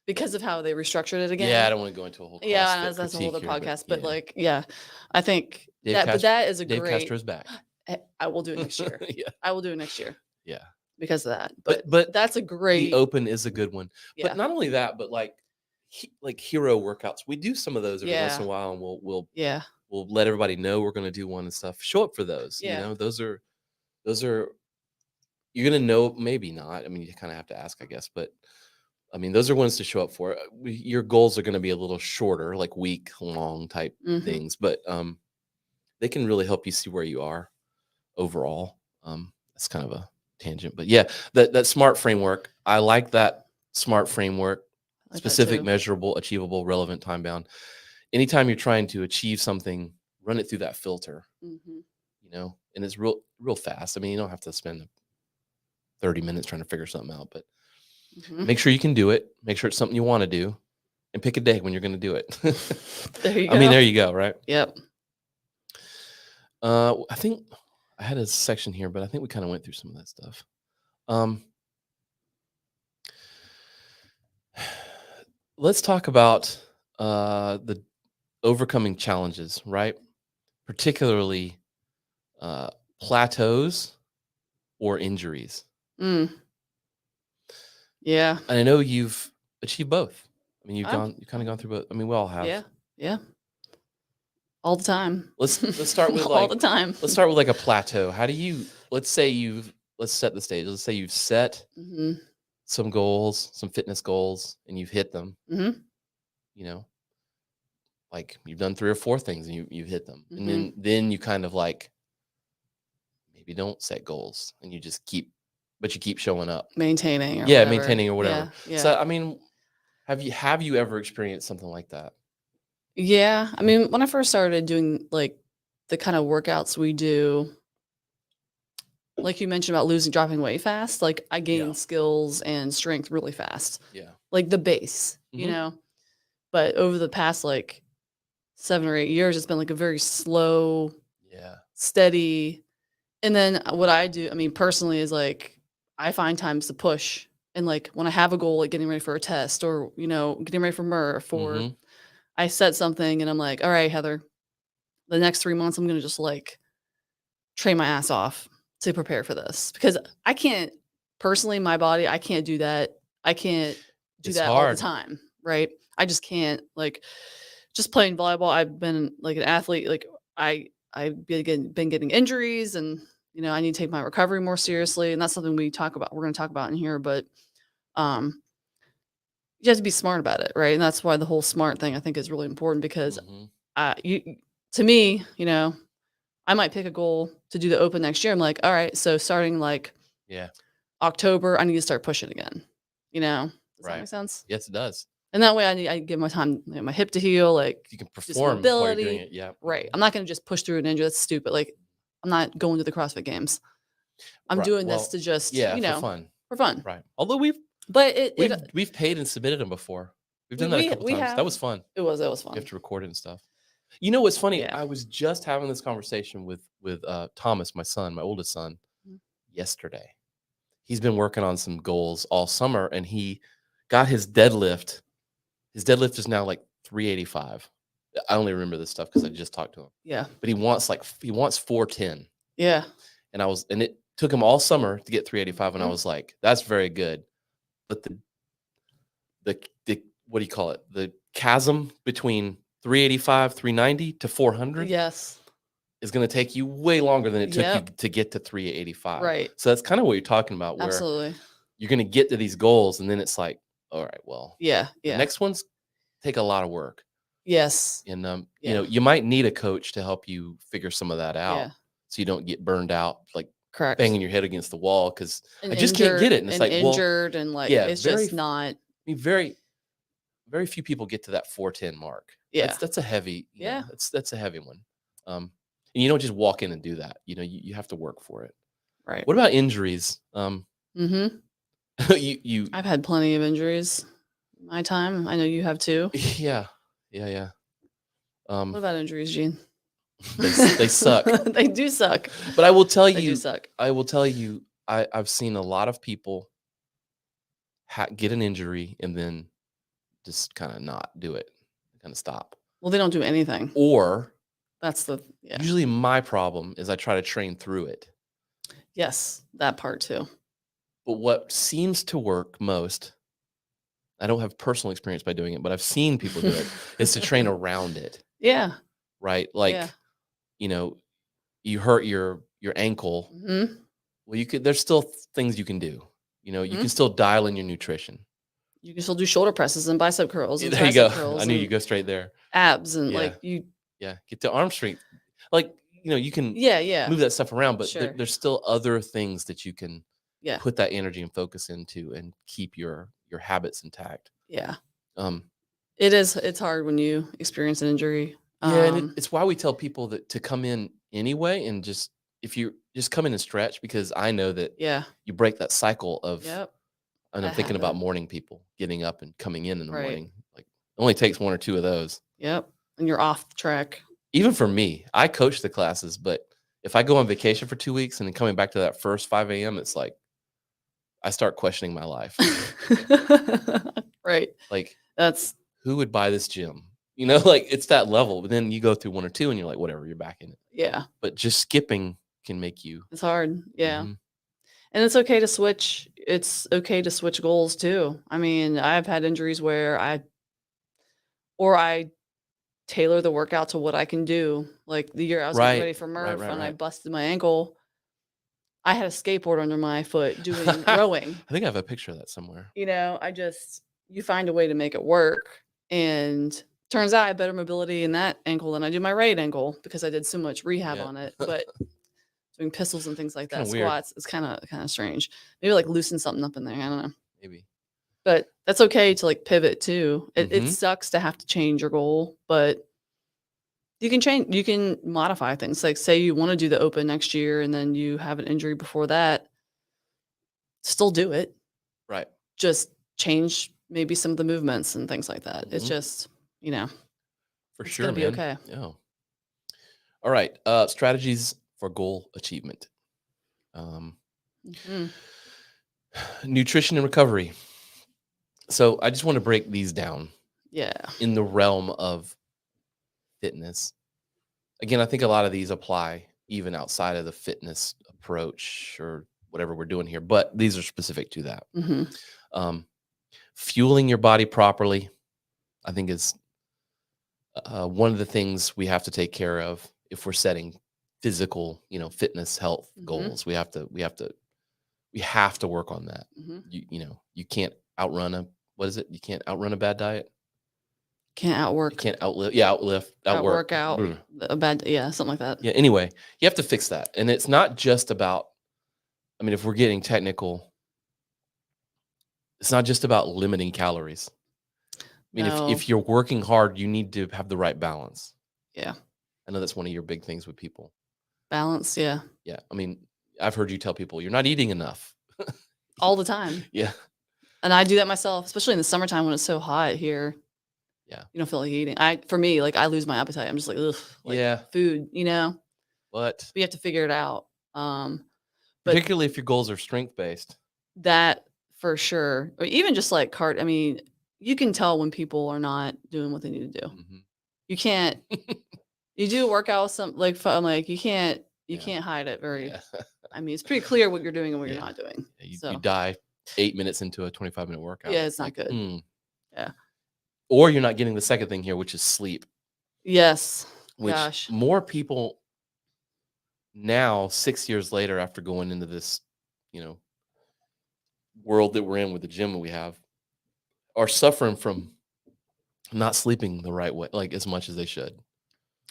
[SPEAKER 1] because of how they restructured it
[SPEAKER 2] Yeah, I
[SPEAKER 1] again.
[SPEAKER 2] don't want to go into a whole
[SPEAKER 1] Yeah,
[SPEAKER 2] CrossFit
[SPEAKER 1] that's a whole
[SPEAKER 2] critique
[SPEAKER 1] other
[SPEAKER 2] here, but
[SPEAKER 1] podcast. But
[SPEAKER 2] yeah,
[SPEAKER 1] like, yeah, I think that is a
[SPEAKER 2] Dave
[SPEAKER 1] great.
[SPEAKER 2] Castro's back.
[SPEAKER 1] I will do it next year.
[SPEAKER 2] Yeah,
[SPEAKER 1] I will do it next year
[SPEAKER 2] yeah.
[SPEAKER 1] because of that.
[SPEAKER 2] But
[SPEAKER 1] But
[SPEAKER 2] but
[SPEAKER 1] that's a
[SPEAKER 2] the
[SPEAKER 1] great.
[SPEAKER 2] open is a good one. But
[SPEAKER 1] Yeah.
[SPEAKER 2] not only that, but like like hero workouts. We do some of those every once in
[SPEAKER 1] Yeah.
[SPEAKER 2] a while, and
[SPEAKER 1] Yeah.
[SPEAKER 2] we'll let everybody know we're going to do one and stuff. Show up for those.
[SPEAKER 1] Yeah.
[SPEAKER 2] Those are you're going to know. Maybe not. I mean, you kind of have to ask, I guess. But I mean, those are ones to show up for. Your goals are going to be a little shorter, like week long type
[SPEAKER 1] Hmm.
[SPEAKER 2] things, but they can really help you see where you are overall. That's kind of a tangent, but yeah, that smart framework. I like that smart framework.
[SPEAKER 1] I like that
[SPEAKER 2] Specific,
[SPEAKER 1] too.
[SPEAKER 2] measurable, achievable, relevant, time bound. Anytime you're trying to achieve something, run it through that filter,
[SPEAKER 1] Hmm.
[SPEAKER 2] and it's real fast. I mean, you don't have to spend 30 minutes trying to figure something out, but
[SPEAKER 1] Hmm.
[SPEAKER 2] make sure you can do it. Make sure it's something you want to do, and pick a day when you're going to do it.
[SPEAKER 1] There you
[SPEAKER 2] I mean,
[SPEAKER 1] go.
[SPEAKER 2] there you go, right?
[SPEAKER 1] Yep.
[SPEAKER 2] I think I had a section here, but I think we kind of went through some of that stuff. Um, let's talk about the overcoming challenges, right? Particularly uh, plateaus or injuries.
[SPEAKER 1] Mm. Yeah.
[SPEAKER 2] And I know you've achieved both. I mean,
[SPEAKER 1] I've,
[SPEAKER 2] you've kind of gone through both. I mean, we all
[SPEAKER 1] yeah.
[SPEAKER 2] have.
[SPEAKER 1] Yeah. All the time.
[SPEAKER 2] Let's start with
[SPEAKER 1] All the time.
[SPEAKER 2] let's start with like a plateau. How do you let's set the stage. Let's say you've set
[SPEAKER 1] Hmm.
[SPEAKER 2] some goals, some fitness goals, and you've hit them.
[SPEAKER 1] Hmm.
[SPEAKER 2] You know, like you've done 3 or 4 things and you've hit them, and
[SPEAKER 1] Hmm.
[SPEAKER 2] then you kind of like maybe don't set goals and you just but you keep showing up.
[SPEAKER 1] Maintaining or
[SPEAKER 2] Yeah,
[SPEAKER 1] whatever.
[SPEAKER 2] maintaining or whatever.
[SPEAKER 1] Yeah. Yeah.
[SPEAKER 2] So I mean, have you ever experienced something like that?
[SPEAKER 1] Yeah. I mean, when I first started doing like the kind of workouts we do, like you mentioned about dropping weight fast, like I
[SPEAKER 2] Yeah.
[SPEAKER 1] gained skills and strength really fast,
[SPEAKER 2] Yeah.
[SPEAKER 1] like the base,
[SPEAKER 2] Hmm.
[SPEAKER 1] But over the past like 7 or 8 years, it's been like a very slow,
[SPEAKER 2] Yeah.
[SPEAKER 1] steady. And then what I do, I mean, personally, is like I find times to push. And like when I have a goal, like getting ready for a test or, getting ready for Murph, or
[SPEAKER 2] Hmm.
[SPEAKER 1] I set something and I'm like, all right, Heather, the next 3 months, I'm going to just like train my ass off to prepare for this because I can't personally, my body, I can't do that. I can't do
[SPEAKER 2] It's
[SPEAKER 1] that all the
[SPEAKER 2] hard.
[SPEAKER 1] time. Right. I just can't like just playing volleyball. I've been like an athlete. Like I've been getting injuries, and I need to take my recovery more seriously, and that's something we're going to talk about in here. But um, you have to be smart about it, right? And that's why the whole smart thing I think is really important because
[SPEAKER 2] Mhm.
[SPEAKER 1] to me, I might pick a goal to do the open next year. I'm like, all right, so starting like
[SPEAKER 2] Yeah.
[SPEAKER 1] October, I need to start pushing again. Does that
[SPEAKER 2] Right.
[SPEAKER 1] make sense?
[SPEAKER 2] Yes, it does.
[SPEAKER 1] And that way, I give my time, my hip to heal, like
[SPEAKER 2] You can
[SPEAKER 1] just
[SPEAKER 2] perform while you're doing
[SPEAKER 1] mobility.
[SPEAKER 2] it. Yeah.
[SPEAKER 1] Right.
[SPEAKER 2] Mhm.
[SPEAKER 1] I'm not going to just push through an injury. That's stupid. Like, I'm not going to the CrossFit games. I'm
[SPEAKER 2] Right.
[SPEAKER 1] doing this
[SPEAKER 2] Well,
[SPEAKER 1] to just,
[SPEAKER 2] yeah, for fun.
[SPEAKER 1] for fun.
[SPEAKER 2] Right. Although we've
[SPEAKER 1] But
[SPEAKER 2] we've we've paid and submitted them before. We've done that a couple
[SPEAKER 1] we
[SPEAKER 2] times. That
[SPEAKER 1] have.
[SPEAKER 2] was fun.
[SPEAKER 1] It was
[SPEAKER 2] You have
[SPEAKER 1] fun.
[SPEAKER 2] to record it and stuff. You know what's funny?
[SPEAKER 1] Yeah.
[SPEAKER 2] I was just having this conversation with Thomas, my son, my oldest son,
[SPEAKER 1] Mhm.
[SPEAKER 2] yesterday. He's been working on some goals all summer, and he got his deadlift. His deadlift is now like 385. I only remember this stuff because I just talked to him.
[SPEAKER 1] Yeah.
[SPEAKER 2] But he wants 410.
[SPEAKER 1] Yeah.
[SPEAKER 2] And it took him all summer to get 385. And I
[SPEAKER 1] Mhm.
[SPEAKER 2] was like, that's very good. But the what do you call it? The chasm between 385, 390 to 400
[SPEAKER 1] Yes.
[SPEAKER 2] is going to take you way longer than it took you
[SPEAKER 1] Yep.
[SPEAKER 2] to get to 385.
[SPEAKER 1] Right.
[SPEAKER 2] So that's kind of what you're talking about, where
[SPEAKER 1] Absolutely.
[SPEAKER 2] you're going to get to these goals, and then it's like, all right, well,
[SPEAKER 1] Yeah.
[SPEAKER 2] the
[SPEAKER 1] Yeah.
[SPEAKER 2] next ones take a lot of work.
[SPEAKER 1] Yes.
[SPEAKER 2] And
[SPEAKER 1] Yeah.
[SPEAKER 2] you might need a coach to help you figure some of that out,
[SPEAKER 1] Yeah.
[SPEAKER 2] so you don't get burned out, like
[SPEAKER 1] Correct.
[SPEAKER 2] banging your head against the wall because
[SPEAKER 1] And
[SPEAKER 2] I just can't get it. And it's like, well,
[SPEAKER 1] injured, and like
[SPEAKER 2] yeah,
[SPEAKER 1] it's just not.
[SPEAKER 2] very, very few people get to that 410 mark.
[SPEAKER 1] Yeah.
[SPEAKER 2] That's a heavy,
[SPEAKER 1] Yeah.
[SPEAKER 2] that's a heavy one. And you don't just walk in and do that. You have to work for it.
[SPEAKER 1] Right.
[SPEAKER 2] What about injuries?
[SPEAKER 1] Mm-hmm.
[SPEAKER 2] You
[SPEAKER 1] I've had plenty of injuries in my time. I know you have too.
[SPEAKER 2] yeah.
[SPEAKER 1] What about injuries, Gene?
[SPEAKER 2] They suck.
[SPEAKER 1] They do suck.
[SPEAKER 2] But I will tell
[SPEAKER 1] They do
[SPEAKER 2] you,
[SPEAKER 1] suck.
[SPEAKER 2] I've seen a lot of people get an injury and then just kind of not do it, kind of stop.
[SPEAKER 1] Well, they don't do anything.
[SPEAKER 2] Or
[SPEAKER 1] That's
[SPEAKER 2] usually my problem is I try to train through it.
[SPEAKER 1] Yes, that part too.
[SPEAKER 2] But what seems to work most, I don't have personal experience by doing it, but I've seen people do it, is to train around it,
[SPEAKER 1] Yeah.
[SPEAKER 2] right? Like,
[SPEAKER 1] Yeah.
[SPEAKER 2] You hurt your ankle.
[SPEAKER 1] Mm-hmm.
[SPEAKER 2] Well, there's still things you can do. You can still dial in your nutrition.
[SPEAKER 1] You can still do shoulder presses and bicep curls. And
[SPEAKER 2] There you go.
[SPEAKER 1] curls
[SPEAKER 2] I knew you go straight there.
[SPEAKER 1] abs and
[SPEAKER 2] Yeah, get to arm strength. Like, you can
[SPEAKER 1] Yeah.
[SPEAKER 2] move that stuff around, but
[SPEAKER 1] Sure.
[SPEAKER 2] there's still other things that you can
[SPEAKER 1] Yeah.
[SPEAKER 2] put that energy and focus into and keep your habits intact.
[SPEAKER 1] Yeah.
[SPEAKER 2] Um,
[SPEAKER 1] It's hard when you experience an injury.
[SPEAKER 2] yeah, and it's why we tell people that to come in anyway, and if you just come in and stretch, because I know that
[SPEAKER 1] Yeah.
[SPEAKER 2] you break that cycle of,
[SPEAKER 1] Yep.
[SPEAKER 2] and I'm
[SPEAKER 1] That
[SPEAKER 2] thinking about
[SPEAKER 1] habit.
[SPEAKER 2] morning people getting up and coming in the
[SPEAKER 1] Right.
[SPEAKER 2] morning. Like, it only takes one or two of those.
[SPEAKER 1] Yep. And you're off track.
[SPEAKER 2] Even for me, I coach the classes, but if I go on vacation for 2 weeks and then coming back to that first 5 a.m., it's like I start questioning my life.
[SPEAKER 1] Right.
[SPEAKER 2] Like,
[SPEAKER 1] That's
[SPEAKER 2] who would buy this gym? Like, it's that level. But then you go through one or two and you're like, whatever, you're back in it.
[SPEAKER 1] yeah.
[SPEAKER 2] But just skipping can make you.
[SPEAKER 1] It's hard. Yeah.
[SPEAKER 2] Mhm.
[SPEAKER 1] And it's okay to switch. It's okay to switch goals too. I mean, I've had injuries where I tailor the workout to what I can do. Like the year I was getting ready for Murph and I
[SPEAKER 2] Right.
[SPEAKER 1] busted my ankle, I had a skateboard under my foot doing rowing.
[SPEAKER 2] I think I have a picture of that somewhere.
[SPEAKER 1] You find a way to make it work. And turns out I have better mobility in that ankle than I do my right ankle because I did so much rehab
[SPEAKER 2] Yeah.
[SPEAKER 1] on it. But doing pistols and things like that,
[SPEAKER 2] Kinda weird.
[SPEAKER 1] squats, it's kind of strange. Maybe like loosen something up in there. I don't know.
[SPEAKER 2] Maybe.
[SPEAKER 1] But that's okay to like pivot too. It
[SPEAKER 2] Mhm.
[SPEAKER 1] sucks to have to change your goal, but you can modify things. Like say you want to do the open next year and then you have an injury before that, still do it.
[SPEAKER 2] Right.
[SPEAKER 1] Just change maybe some of the movements and things like that. It's
[SPEAKER 2] Mhm.
[SPEAKER 1] just,
[SPEAKER 2] For
[SPEAKER 1] it's
[SPEAKER 2] sure,
[SPEAKER 1] gonna be
[SPEAKER 2] man.
[SPEAKER 1] okay.
[SPEAKER 2] Yeah. All right. Strategies for goal achievement.
[SPEAKER 1] Mhm.
[SPEAKER 2] Nutrition and recovery. So I just want to break these down
[SPEAKER 1] Yeah.
[SPEAKER 2] in the realm of fitness. Again, I think a lot of these apply even outside of the fitness approach or whatever we're doing here, but these are specific to that.
[SPEAKER 1] Hmm.
[SPEAKER 2] Fueling your body properly, I think, is one of the things we have to take care of if we're setting physical, fitness, health goals. We have to work on that. You can't outrun you can't outrun a bad diet.
[SPEAKER 1] Can't
[SPEAKER 2] You
[SPEAKER 1] outwork,
[SPEAKER 2] can't outwork.
[SPEAKER 1] out a bad, something like that.
[SPEAKER 2] Yeah. Anyway, you have to fix that. And it's not just about, if we're getting technical, it's not just about limiting calories.
[SPEAKER 1] No.
[SPEAKER 2] If you're working hard, you need to have the right balance.
[SPEAKER 1] Yeah.
[SPEAKER 2] I know that's one of your big things with people.
[SPEAKER 1] Balance. Yeah.
[SPEAKER 2] Yeah. I've heard you tell people you're not eating enough.
[SPEAKER 1] All the time.
[SPEAKER 2] Yeah.
[SPEAKER 1] And I do that myself, especially in the summertime when it's so hot here.
[SPEAKER 2] Yeah.
[SPEAKER 1] You don't feel like eating. For me, I lose my appetite. I'm just like, ugh, food,
[SPEAKER 2] But
[SPEAKER 1] we have to figure it out.
[SPEAKER 2] Particularly if your goals are strength-based.
[SPEAKER 1] That for sure. Or even just like you can tell when people are not doing what they need to do.
[SPEAKER 2] Mm-hmm.
[SPEAKER 1] You can't, you do a workout with some you can't hide it very. It's pretty clear what you're doing and what you're not doing.
[SPEAKER 2] You die 8 minutes into a 25-minute workout.
[SPEAKER 1] Yeah, it's not good. Yeah.
[SPEAKER 2] Or you're not getting the second thing here, which is sleep.
[SPEAKER 1] Yes.
[SPEAKER 2] Which more people now, 6 years later, after going into this, world that we're in with the gym that we have, are suffering from not sleeping the right way, like as much as they should.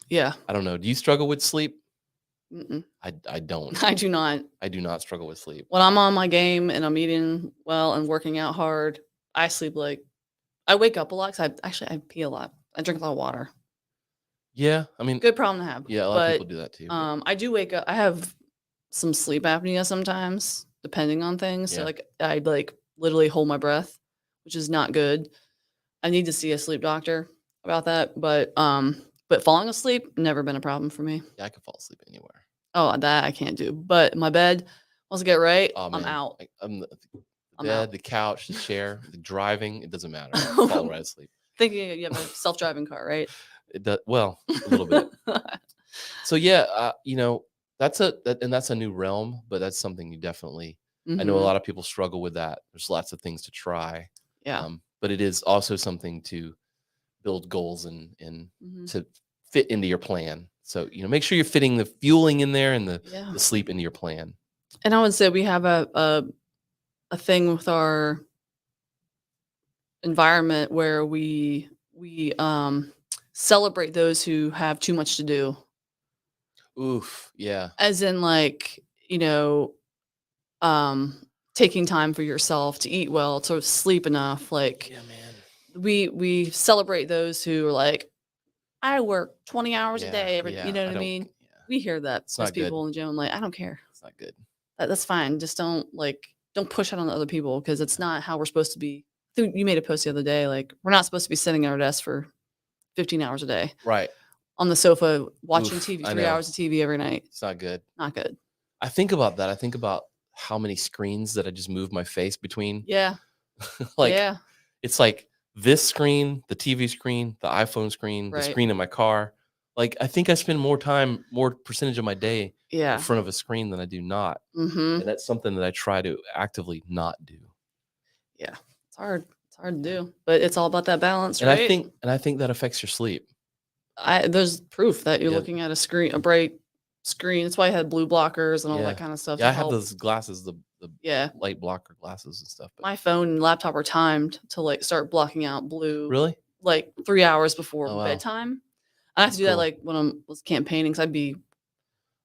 [SPEAKER 1] Yeah.
[SPEAKER 2] I don't know. Do you struggle with sleep?
[SPEAKER 1] Mm-mm.
[SPEAKER 2] I don't.
[SPEAKER 1] I do not.
[SPEAKER 2] I do not struggle with sleep.
[SPEAKER 1] When I'm on my game and I'm eating well and working out hard, I sleep I wake up a lot because I pee a lot. I drink a lot of water.
[SPEAKER 2] Yeah,
[SPEAKER 1] good problem to have.
[SPEAKER 2] Yeah, a lot of people do that too.
[SPEAKER 1] I do wake up. I have some sleep apnea sometimes, depending on things.
[SPEAKER 2] Yeah.
[SPEAKER 1] So I literally hold my breath, which is not good. I need to see a sleep doctor about that. But falling asleep, never been a problem for me.
[SPEAKER 2] Yeah, I can fall asleep anywhere.
[SPEAKER 1] Oh, that I can't do. But my bed, once I get right,
[SPEAKER 2] Oh,
[SPEAKER 1] I'm out.
[SPEAKER 2] The bed, the couch, the chair, the driving, it doesn't matter. I fall right asleep.
[SPEAKER 1] Thinking you have a self-driving car, right?
[SPEAKER 2] It does, well, a little bit. So yeah, that's a new realm, but that's something you definitely. I know a lot of people struggle with that. There's lots of things to try.
[SPEAKER 1] Yeah.
[SPEAKER 2] But it is also something to build goals and to fit into your plan. So make sure you're fitting the fueling in there and the sleep into your plan.
[SPEAKER 1] And I would say we have a thing with our environment where we celebrate those who have too much to do.
[SPEAKER 2] Oof, yeah.
[SPEAKER 1] As in taking time for yourself to eat well, to sleep enough.
[SPEAKER 2] Yeah, man.
[SPEAKER 1] We celebrate those who are like, I work 20 hours a day. You know what I mean?
[SPEAKER 2] Yeah.
[SPEAKER 1] We hear that as people
[SPEAKER 2] good.
[SPEAKER 1] in the gym. I'm like, I don't care.
[SPEAKER 2] It's not good.
[SPEAKER 1] That's fine. Just don't push it on the other people because it's not how we're supposed to be. I think you made a post the other day, we're not supposed to be sitting at our desk for 15 hours a day.
[SPEAKER 2] Right.
[SPEAKER 1] On the sofa watching TV, 3 hours of TV every night.
[SPEAKER 2] It's not good.
[SPEAKER 1] Not good.
[SPEAKER 2] I think about that. I think about how many screens that I just move my face between.
[SPEAKER 1] Yeah.
[SPEAKER 2] It's like this screen, the TV screen, the iPhone screen, the screen in my car. I think I spend more percentage of my day in front of a screen than I do not. And that's something that I try to actively not do.
[SPEAKER 1] Yeah. It's hard. It's hard to do, but it's all about that balance,
[SPEAKER 2] and
[SPEAKER 1] right?
[SPEAKER 2] I think that affects your sleep.
[SPEAKER 1] There's proof that you're looking at a bright screen. That's why I had blue blockers and all that kind of stuff.
[SPEAKER 2] Yeah, I have those glasses, the light blocker glasses and stuff.
[SPEAKER 1] My phone and laptop are timed to start blocking out blue.
[SPEAKER 2] Really?
[SPEAKER 1] 3 hours before bedtime. I have to do that when I was campaigning because I'd be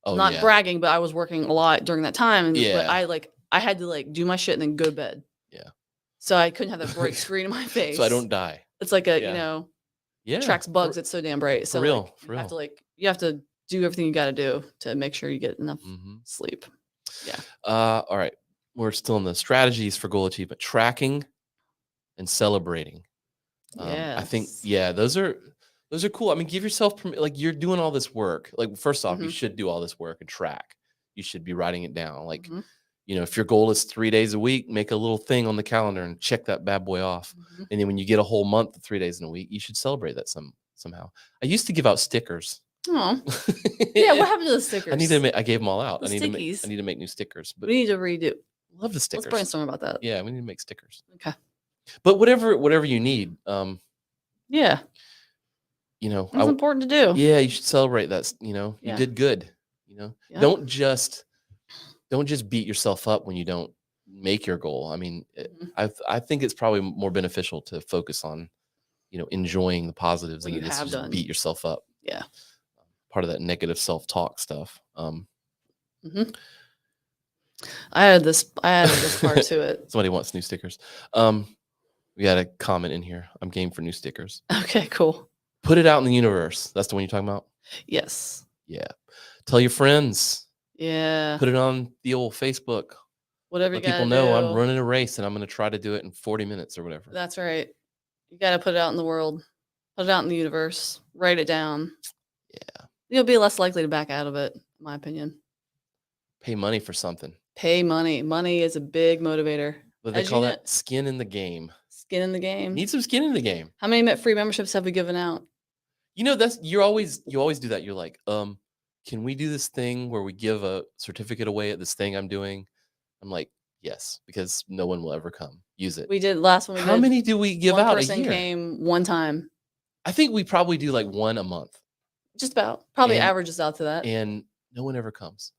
[SPEAKER 1] not bragging, but I was working a lot during that time. And I had to do my shit and then go to bed.
[SPEAKER 2] Yeah.
[SPEAKER 1] So I couldn't have that bright screen in my face.
[SPEAKER 2] So I don't die.
[SPEAKER 1] It's tracks bugs. It's so damn bright. So
[SPEAKER 2] for real.
[SPEAKER 1] You have to do everything you got to do to make sure you get enough sleep. Yeah.
[SPEAKER 2] All right. We're still in the strategies for goal achievement, tracking and celebrating. I think, those are cool. Give yourself permission. You're doing all this work. First off, you should do all this work and track. You should be writing it down. If your goal is 3 days a week, make a little thing on the calendar and check that bad boy off. And then when you get a whole month of 3 days in a week, you should celebrate that somehow. I used to give out stickers.
[SPEAKER 1] Oh, yeah. What happened to the stickers?
[SPEAKER 2] I gave them all out. I need to make new stickers. But
[SPEAKER 1] we need to redo.
[SPEAKER 2] Love the stickers.
[SPEAKER 1] Let's brainstorm about that.
[SPEAKER 2] Yeah, we need to make stickers.
[SPEAKER 1] Okay.
[SPEAKER 2] But whatever you need.
[SPEAKER 1] Yeah. It's important to do.
[SPEAKER 2] Yeah, you should celebrate that. You did good.
[SPEAKER 1] Yeah.
[SPEAKER 2] Don't just beat yourself up when you don't make your goal. I mean,
[SPEAKER 1] Mhm.
[SPEAKER 2] I think it's probably more beneficial to focus on, enjoying the positives
[SPEAKER 1] What
[SPEAKER 2] than
[SPEAKER 1] you
[SPEAKER 2] it is to
[SPEAKER 1] have
[SPEAKER 2] just
[SPEAKER 1] done.
[SPEAKER 2] beat yourself up.
[SPEAKER 1] Yeah.
[SPEAKER 2] Part of that negative self-talk stuff.
[SPEAKER 1] Mhm. I added this part to it.
[SPEAKER 2] Somebody wants new stickers. We got a comment in here. I'm game for new stickers.
[SPEAKER 1] Okay, cool.
[SPEAKER 2] Put it out in the universe. That's the one you're talking about?
[SPEAKER 1] Yes.
[SPEAKER 2] Yeah. Tell your friends.
[SPEAKER 1] Yeah.
[SPEAKER 2] Put it on the old Facebook.
[SPEAKER 1] Whatever you
[SPEAKER 2] Let people
[SPEAKER 1] gotta
[SPEAKER 2] know I'm
[SPEAKER 1] do.
[SPEAKER 2] running a race and I'm going to try to do it in 40 minutes or whatever.
[SPEAKER 1] That's right. You gotta put it out in the world. Put it out in the universe. Write it down.
[SPEAKER 2] Yeah.
[SPEAKER 1] You'll be less likely to back out of it, in my opinion.
[SPEAKER 2] Pay money for something.
[SPEAKER 1] Pay money. Money is a big motivator.
[SPEAKER 2] What they
[SPEAKER 1] As
[SPEAKER 2] call
[SPEAKER 1] you know,
[SPEAKER 2] that? Skin in the game.
[SPEAKER 1] skin in the game.
[SPEAKER 2] Need some skin in the game.
[SPEAKER 1] How many free memberships have we given out?
[SPEAKER 2] You always do that. You're like, can we do this thing where we give a certificate away at this thing I'm doing? I'm like, yes, because no one will ever come. Use it.
[SPEAKER 1] We did last one. We
[SPEAKER 2] How
[SPEAKER 1] did.
[SPEAKER 2] many do we give
[SPEAKER 1] One
[SPEAKER 2] out a
[SPEAKER 1] person
[SPEAKER 2] year?
[SPEAKER 1] came one time.
[SPEAKER 2] I think we probably do like one a month.
[SPEAKER 1] Just about. Probably
[SPEAKER 2] And-
[SPEAKER 1] averages out to that.
[SPEAKER 2] And no one ever comes.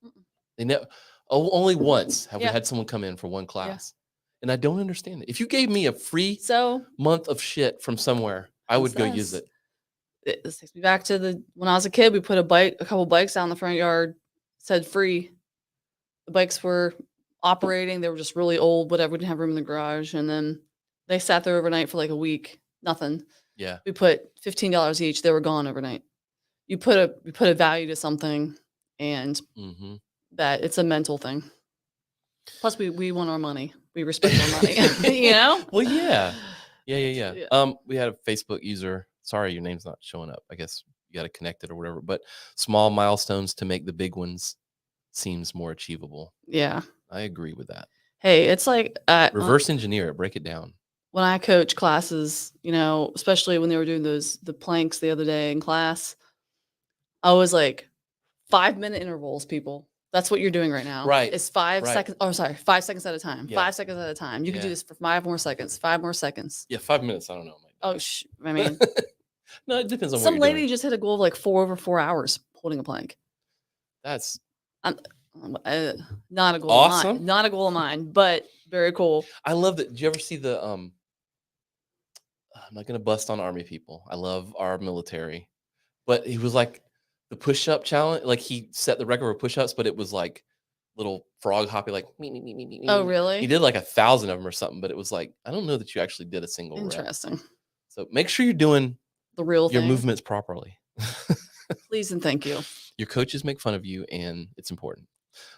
[SPEAKER 2] They never. Only once have we
[SPEAKER 1] Yeah.
[SPEAKER 2] had someone come in for one class, and I don't understand it. If you gave me a free
[SPEAKER 1] So
[SPEAKER 2] month of shit from somewhere, I would go use it.
[SPEAKER 1] This takes me back to when I was a kid. We put a couple bikes out in the front yard, said free. The bikes were operating. They were just really old, whatever. We didn't have room in the garage. And then they sat there overnight for like a week. Nothing.
[SPEAKER 2] Yeah.
[SPEAKER 1] We put $15 each. They were gone overnight. You put a value to something, and that it's a mental thing. Plus, we want our money. We respect our money. You know?
[SPEAKER 2] Well, yeah. We had a Facebook user. Sorry, your name's not showing up. I guess you got to connect it or whatever. But small milestones to make the big ones seems more achievable.
[SPEAKER 1] Yeah.
[SPEAKER 2] I agree with that.
[SPEAKER 1] Hey, it's like
[SPEAKER 2] reverse engineer it, break it down.
[SPEAKER 1] When I coach classes, especially when they were doing the planks the other day in class, I was like, 5-minute intervals, people. That's what you're doing right now.
[SPEAKER 2] Right.
[SPEAKER 1] It's 5 seconds. Oh, sorry, 5 seconds at a time.
[SPEAKER 2] Yeah.
[SPEAKER 1] 5 seconds at a time. You can do this for 5 more seconds. 5 more seconds.
[SPEAKER 2] Yeah, 5 minutes. I don't know.
[SPEAKER 1] Oh, I mean,
[SPEAKER 2] no, it depends on
[SPEAKER 1] some
[SPEAKER 2] what you're
[SPEAKER 1] lady
[SPEAKER 2] doing.
[SPEAKER 1] just hit a goal of like 4 over 4 hours holding a plank.
[SPEAKER 2] That's
[SPEAKER 1] not a goal
[SPEAKER 2] awesome.
[SPEAKER 1] of mine. Not a goal of mine, but very cool.
[SPEAKER 2] I love that. Did you ever see the I'm not gonna bust on Army people. I love our military, but he was like the push-up challenge. Like he set the record for push-ups, but it was like little frog hoppy, like me.
[SPEAKER 1] Oh, really?
[SPEAKER 2] He did like 1,000 of them or something, but it was like I don't know that you actually did a single rep.
[SPEAKER 1] Interesting.
[SPEAKER 2] So make sure you're doing
[SPEAKER 1] the real
[SPEAKER 2] your
[SPEAKER 1] thing.
[SPEAKER 2] movements properly.
[SPEAKER 1] Please and thank you.
[SPEAKER 2] Your coaches make fun of you, and it's important.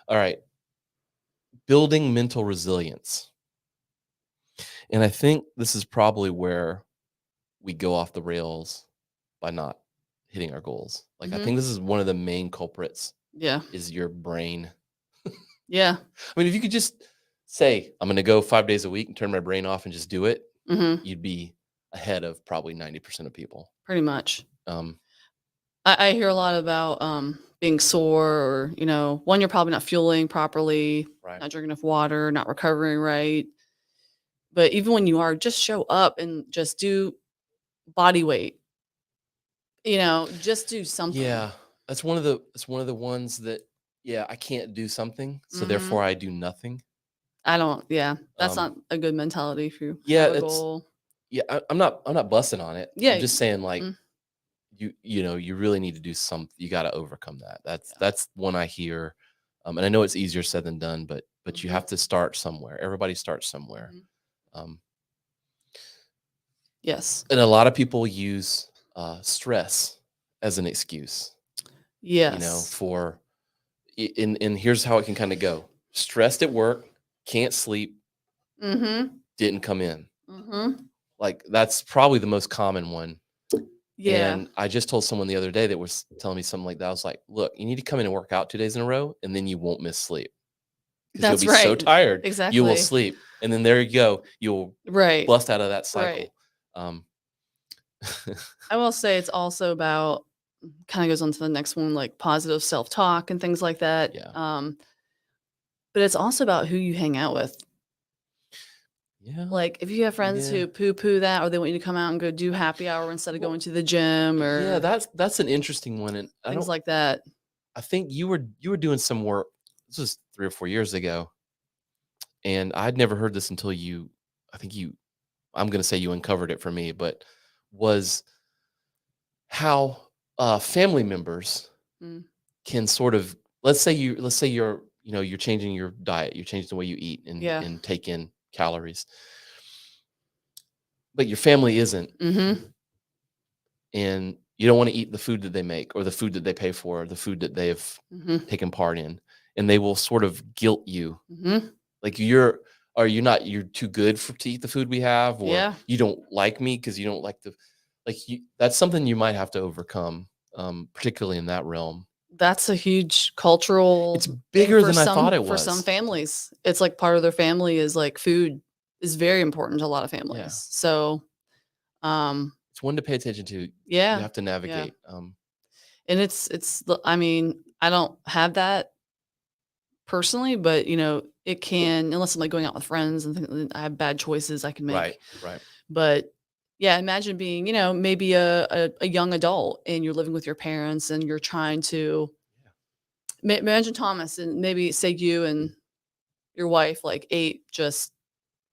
[SPEAKER 2] All right. Building mental resilience. And I think this is probably where we go off the rails by not hitting our goals. Like, I think this is one of the main culprits.
[SPEAKER 1] Yeah.
[SPEAKER 2] Is your brain.
[SPEAKER 1] Yeah.
[SPEAKER 2] I mean, if you could just say, I'm going to go 5 days a week and turn my brain off and just do it, you'd be ahead of probably 90% of people.
[SPEAKER 1] Pretty much. I hear a lot about being sore or, one, you're probably not fueling properly,
[SPEAKER 2] right.
[SPEAKER 1] Not drinking enough water, not recovering right. But even when you are, just show up and just do body weight. Just do something.
[SPEAKER 2] Yeah. It's one of the ones that, I can't do something. So therefore I do nothing.
[SPEAKER 1] That's not a good mentality if you
[SPEAKER 2] have
[SPEAKER 1] a goal.
[SPEAKER 2] Yeah. I'm not busting on it.
[SPEAKER 1] Yeah.
[SPEAKER 2] I'm just saying like, you really need to do something. You got to overcome that. That's one I hear. And I know it's easier said than done, but you have to start somewhere. Everybody starts somewhere.
[SPEAKER 1] Yes.
[SPEAKER 2] And a lot of people use stress as an excuse.
[SPEAKER 1] Yes.
[SPEAKER 2] And here's how it can kind of go. Stressed at work, can't sleep, didn't come in. Like that's probably the most common one.
[SPEAKER 1] Yeah.
[SPEAKER 2] And I just told someone the other day that was telling me something like that. I was like, look, you need to come in and work out 2 days in a row, and then you won't miss sleep. Because you'll be so tired.
[SPEAKER 1] Exactly.
[SPEAKER 2] You will sleep. And then there you go. You'll bust out of that cycle.
[SPEAKER 1] Right. I will say it's also about, kind of goes on to the next one, like positive self-talk and things like that.
[SPEAKER 2] Yeah.
[SPEAKER 1] But it's also about who you hang out with.
[SPEAKER 2] Yeah.
[SPEAKER 1] Like if you have friends who poo-poo that, or they want you to come out and go do happy hour instead of going to the gym, or
[SPEAKER 2] that's an interesting one, and
[SPEAKER 1] things like that.
[SPEAKER 2] I think you were doing some work. This was 3 or 4 years ago, and I'd never heard this until you. I think you. I'm going to say you uncovered it for me, but was how family members
[SPEAKER 1] Mm.
[SPEAKER 2] can sort of let's say you're you're changing your diet, you're changing the way you eat
[SPEAKER 1] Yeah.
[SPEAKER 2] and take in calories, but your family isn't,
[SPEAKER 1] Mm-hmm.
[SPEAKER 2] and you don't want to eat the food that they make or the food that they pay for or the food that they've
[SPEAKER 1] Mm-hmm.
[SPEAKER 2] taken part in, and they will sort of guilt you,
[SPEAKER 1] Mm-hmm.
[SPEAKER 2] like you're too good to eat the food we have, or
[SPEAKER 1] Yeah.
[SPEAKER 2] you don't like me because you don't like the that's something you might have to overcome, particularly in that realm.
[SPEAKER 1] That's a huge cultural
[SPEAKER 2] It's
[SPEAKER 1] thing
[SPEAKER 2] bigger than I thought it
[SPEAKER 1] for some
[SPEAKER 2] was.
[SPEAKER 1] families. It's like part of their family is like food is very important to a lot of families.
[SPEAKER 2] Yeah.
[SPEAKER 1] So,
[SPEAKER 2] It's one to pay attention to. You
[SPEAKER 1] yeah,
[SPEAKER 2] have to
[SPEAKER 1] yeah.
[SPEAKER 2] navigate.
[SPEAKER 1] And I mean, I don't have that personally, but it can, unless I'm like going out with friends and I have bad choices I can make.
[SPEAKER 2] Right.
[SPEAKER 1] But yeah, imagine being, maybe a young adult and you're living with your parents and you're trying to imagine Thomas and maybe say you and your wife like ate just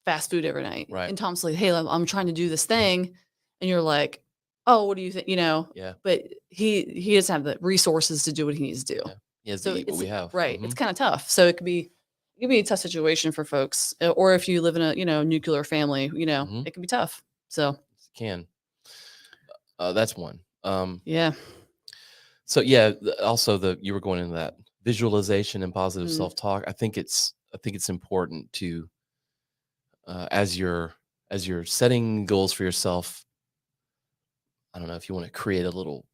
[SPEAKER 1] fast food every night.
[SPEAKER 2] Right.
[SPEAKER 1] And Tom's like, hey, I'm trying to do this thing. And you're like, oh, what do you think?
[SPEAKER 2] Yeah.
[SPEAKER 1] But he doesn't have the resources to do what he needs to do.
[SPEAKER 2] Yeah. He has
[SPEAKER 1] So
[SPEAKER 2] to eat what we have.
[SPEAKER 1] right. It's kind of tough. So it could be a tough situation for folks. Or if you live in a, nuclear family, it can be tough. So
[SPEAKER 2] It can. That's one.
[SPEAKER 1] yeah.
[SPEAKER 2] So yeah, also you were going into that visualization and positive
[SPEAKER 1] Mhm.
[SPEAKER 2] self-talk. I think it's important to as you're setting goals for yourself. I don't know if you want to create a little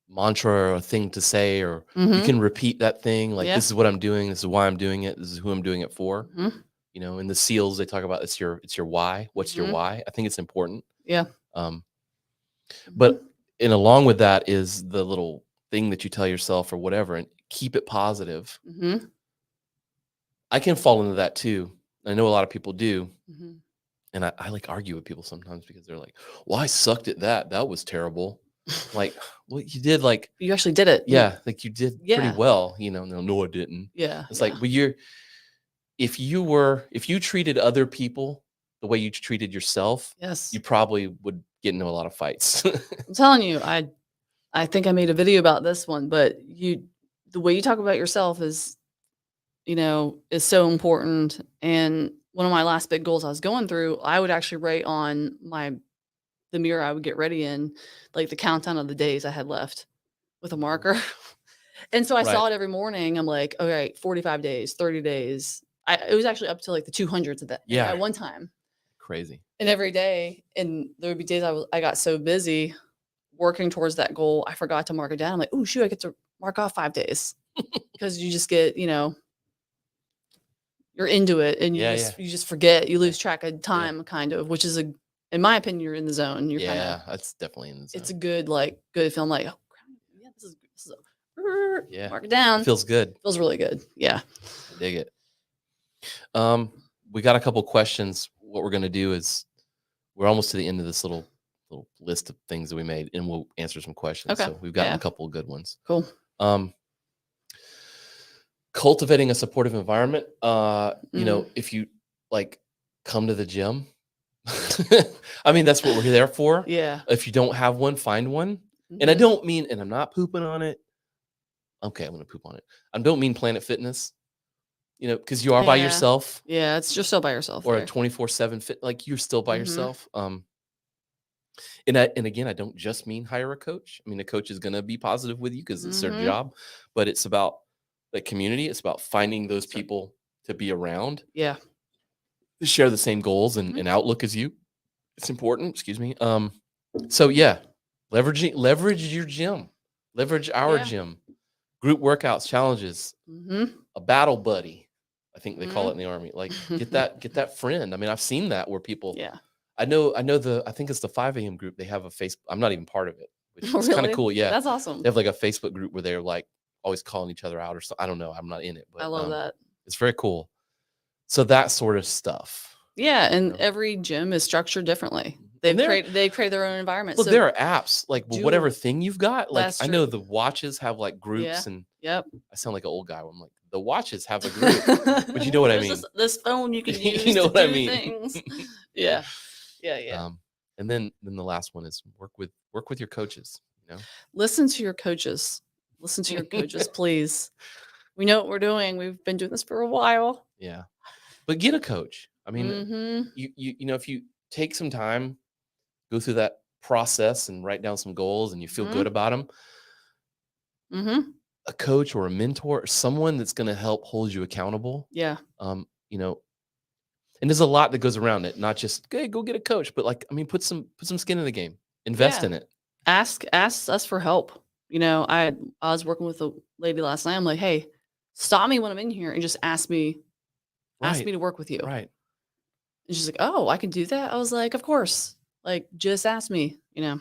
[SPEAKER 2] mantra or a thing to say, or you
[SPEAKER 1] Mhm.
[SPEAKER 2] can repeat that thing like,
[SPEAKER 1] Yeah.
[SPEAKER 2] this is what I'm doing, this is why I'm doing it, this is who I'm doing it for.
[SPEAKER 1] Mhm.
[SPEAKER 2] In the SEALs they talk about it's your why. What's your
[SPEAKER 1] Mhm.
[SPEAKER 2] why? I think it's important.
[SPEAKER 1] Yeah.
[SPEAKER 2] But
[SPEAKER 1] Mhm.
[SPEAKER 2] and along with that is the little thing that you tell yourself or whatever, and keep it positive.
[SPEAKER 1] Mhm.
[SPEAKER 2] I can fall into that too. I know a lot of people do.
[SPEAKER 1] Mhm.
[SPEAKER 2] And I like argue with people sometimes because they're like, well, I sucked at that. That was terrible. Like, well, you did like,
[SPEAKER 1] You actually did it.
[SPEAKER 2] yeah, like you did pretty
[SPEAKER 1] Yeah.
[SPEAKER 2] well, no, I didn't.
[SPEAKER 1] Yeah.
[SPEAKER 2] It's like, well, if you treated other people the way you treated yourself,
[SPEAKER 1] Yes.
[SPEAKER 2] you probably would get into a lot of fights.
[SPEAKER 1] I'm telling you, I think I made a video about this one, but the way you talk about yourself is so important. And one of my last big goals I was going through, I would actually write on the mirror I would get ready in, like the countdown of the days I had left with a marker. And so I
[SPEAKER 2] Right.
[SPEAKER 1] saw it every morning. I'm like, all right, 45 days, 30 days. It was actually up to like the 200s at one time.
[SPEAKER 2] Crazy.
[SPEAKER 1] And every day, and there would be days I got so busy working towards that goal, I forgot to mark it down. I'm like, oh shoot, I get to mark off 5 days. Because you just get, you're into it and you just forget. You lose track of time kind of, which is in my opinion, you're in the zone. You're
[SPEAKER 2] that's definitely in the zone.
[SPEAKER 1] it's a good feeling like, oh yeah, this is mark it
[SPEAKER 2] It
[SPEAKER 1] down.
[SPEAKER 2] feels good.
[SPEAKER 1] Feels really good. Yeah.
[SPEAKER 2] I dig it. We got a couple questions. What we're going to do is we're almost to the end of this little list of things that we made, and we'll answer some questions.
[SPEAKER 1] Okay.
[SPEAKER 2] So we've gotten a couple of good ones.
[SPEAKER 1] Cool.
[SPEAKER 2] Cultivating a supportive environment. If you like come to the gym, I mean, that's what we're there for.
[SPEAKER 1] Yeah.
[SPEAKER 2] If you don't have one, find one. And I don't mean, and I'm not pooping on it. Okay, I'm going to poop on it. I don't mean Planet Fitness, because you are by yourself.
[SPEAKER 1] Yeah, it's just still by yourself.
[SPEAKER 2] Or a 24/7 fit, like you're still by yourself. And again, I don't just mean hire a coach. I mean, a coach is going to be positive with you because it's their job, but it's about the community. It's about finding those people to be around.
[SPEAKER 1] Yeah.
[SPEAKER 2] To share the same goals and outlook as you. It's important. Excuse me. So yeah, leverage your gym, leverage our gym, group workouts, challenges, a battle buddy. I think they call it in the Army. Like get that friend. I mean, I've seen that where people.
[SPEAKER 1] Yeah.
[SPEAKER 2] I know I think it's the 5 a.m. group. They have a Facebook. I'm not even part of it, which is
[SPEAKER 1] Really?
[SPEAKER 2] kind of cool. Yeah,
[SPEAKER 1] that's awesome.
[SPEAKER 2] They have like a Facebook group where they're like always calling each other out or something. I don't know. I'm not in it, but
[SPEAKER 1] I love that.
[SPEAKER 2] It's very cool. So that sort of stuff.
[SPEAKER 1] Yeah, and every gym is structured differently. They create their own environment.
[SPEAKER 2] Well, there are apps like whatever thing you've got. Like
[SPEAKER 1] That's
[SPEAKER 2] I know the watches have like groups
[SPEAKER 1] Yeah.
[SPEAKER 2] and
[SPEAKER 1] Yep.
[SPEAKER 2] I sound like an old guy. I'm like, the watches have a group, but you know what I
[SPEAKER 1] There's
[SPEAKER 2] mean.
[SPEAKER 1] this phone you can
[SPEAKER 2] You
[SPEAKER 1] use
[SPEAKER 2] know
[SPEAKER 1] to
[SPEAKER 2] what I
[SPEAKER 1] do
[SPEAKER 2] mean.
[SPEAKER 1] things. Yeah. Yeah.
[SPEAKER 2] And then the last one is work with your coaches. You know,
[SPEAKER 1] Listen to your coaches. Listen to your coaches, please. We know what we're doing. We've been doing this for a while.
[SPEAKER 2] Yeah, but get a coach. I mean,
[SPEAKER 1] Mm-hmm.
[SPEAKER 2] you know, if you take some time, go through that process and write down some goals, and you feel good about them,
[SPEAKER 1] Mm-hmm.
[SPEAKER 2] a coach or a mentor or someone that's going to help hold you accountable.
[SPEAKER 1] Yeah.
[SPEAKER 2] You know, and there's a lot that goes around it, not just, hey, go get a coach, but like, I mean, put some skin in the game, invest
[SPEAKER 1] Yeah.
[SPEAKER 2] in it.
[SPEAKER 1] Ask us for help. You know, I was working with a lady last night. I'm like, hey, stop me when I'm in here and just ask me
[SPEAKER 2] Right.
[SPEAKER 1] to work with you.
[SPEAKER 2] Right.
[SPEAKER 1] And she's like, oh, I can do that. I was like, of course. Like, just ask me, you know.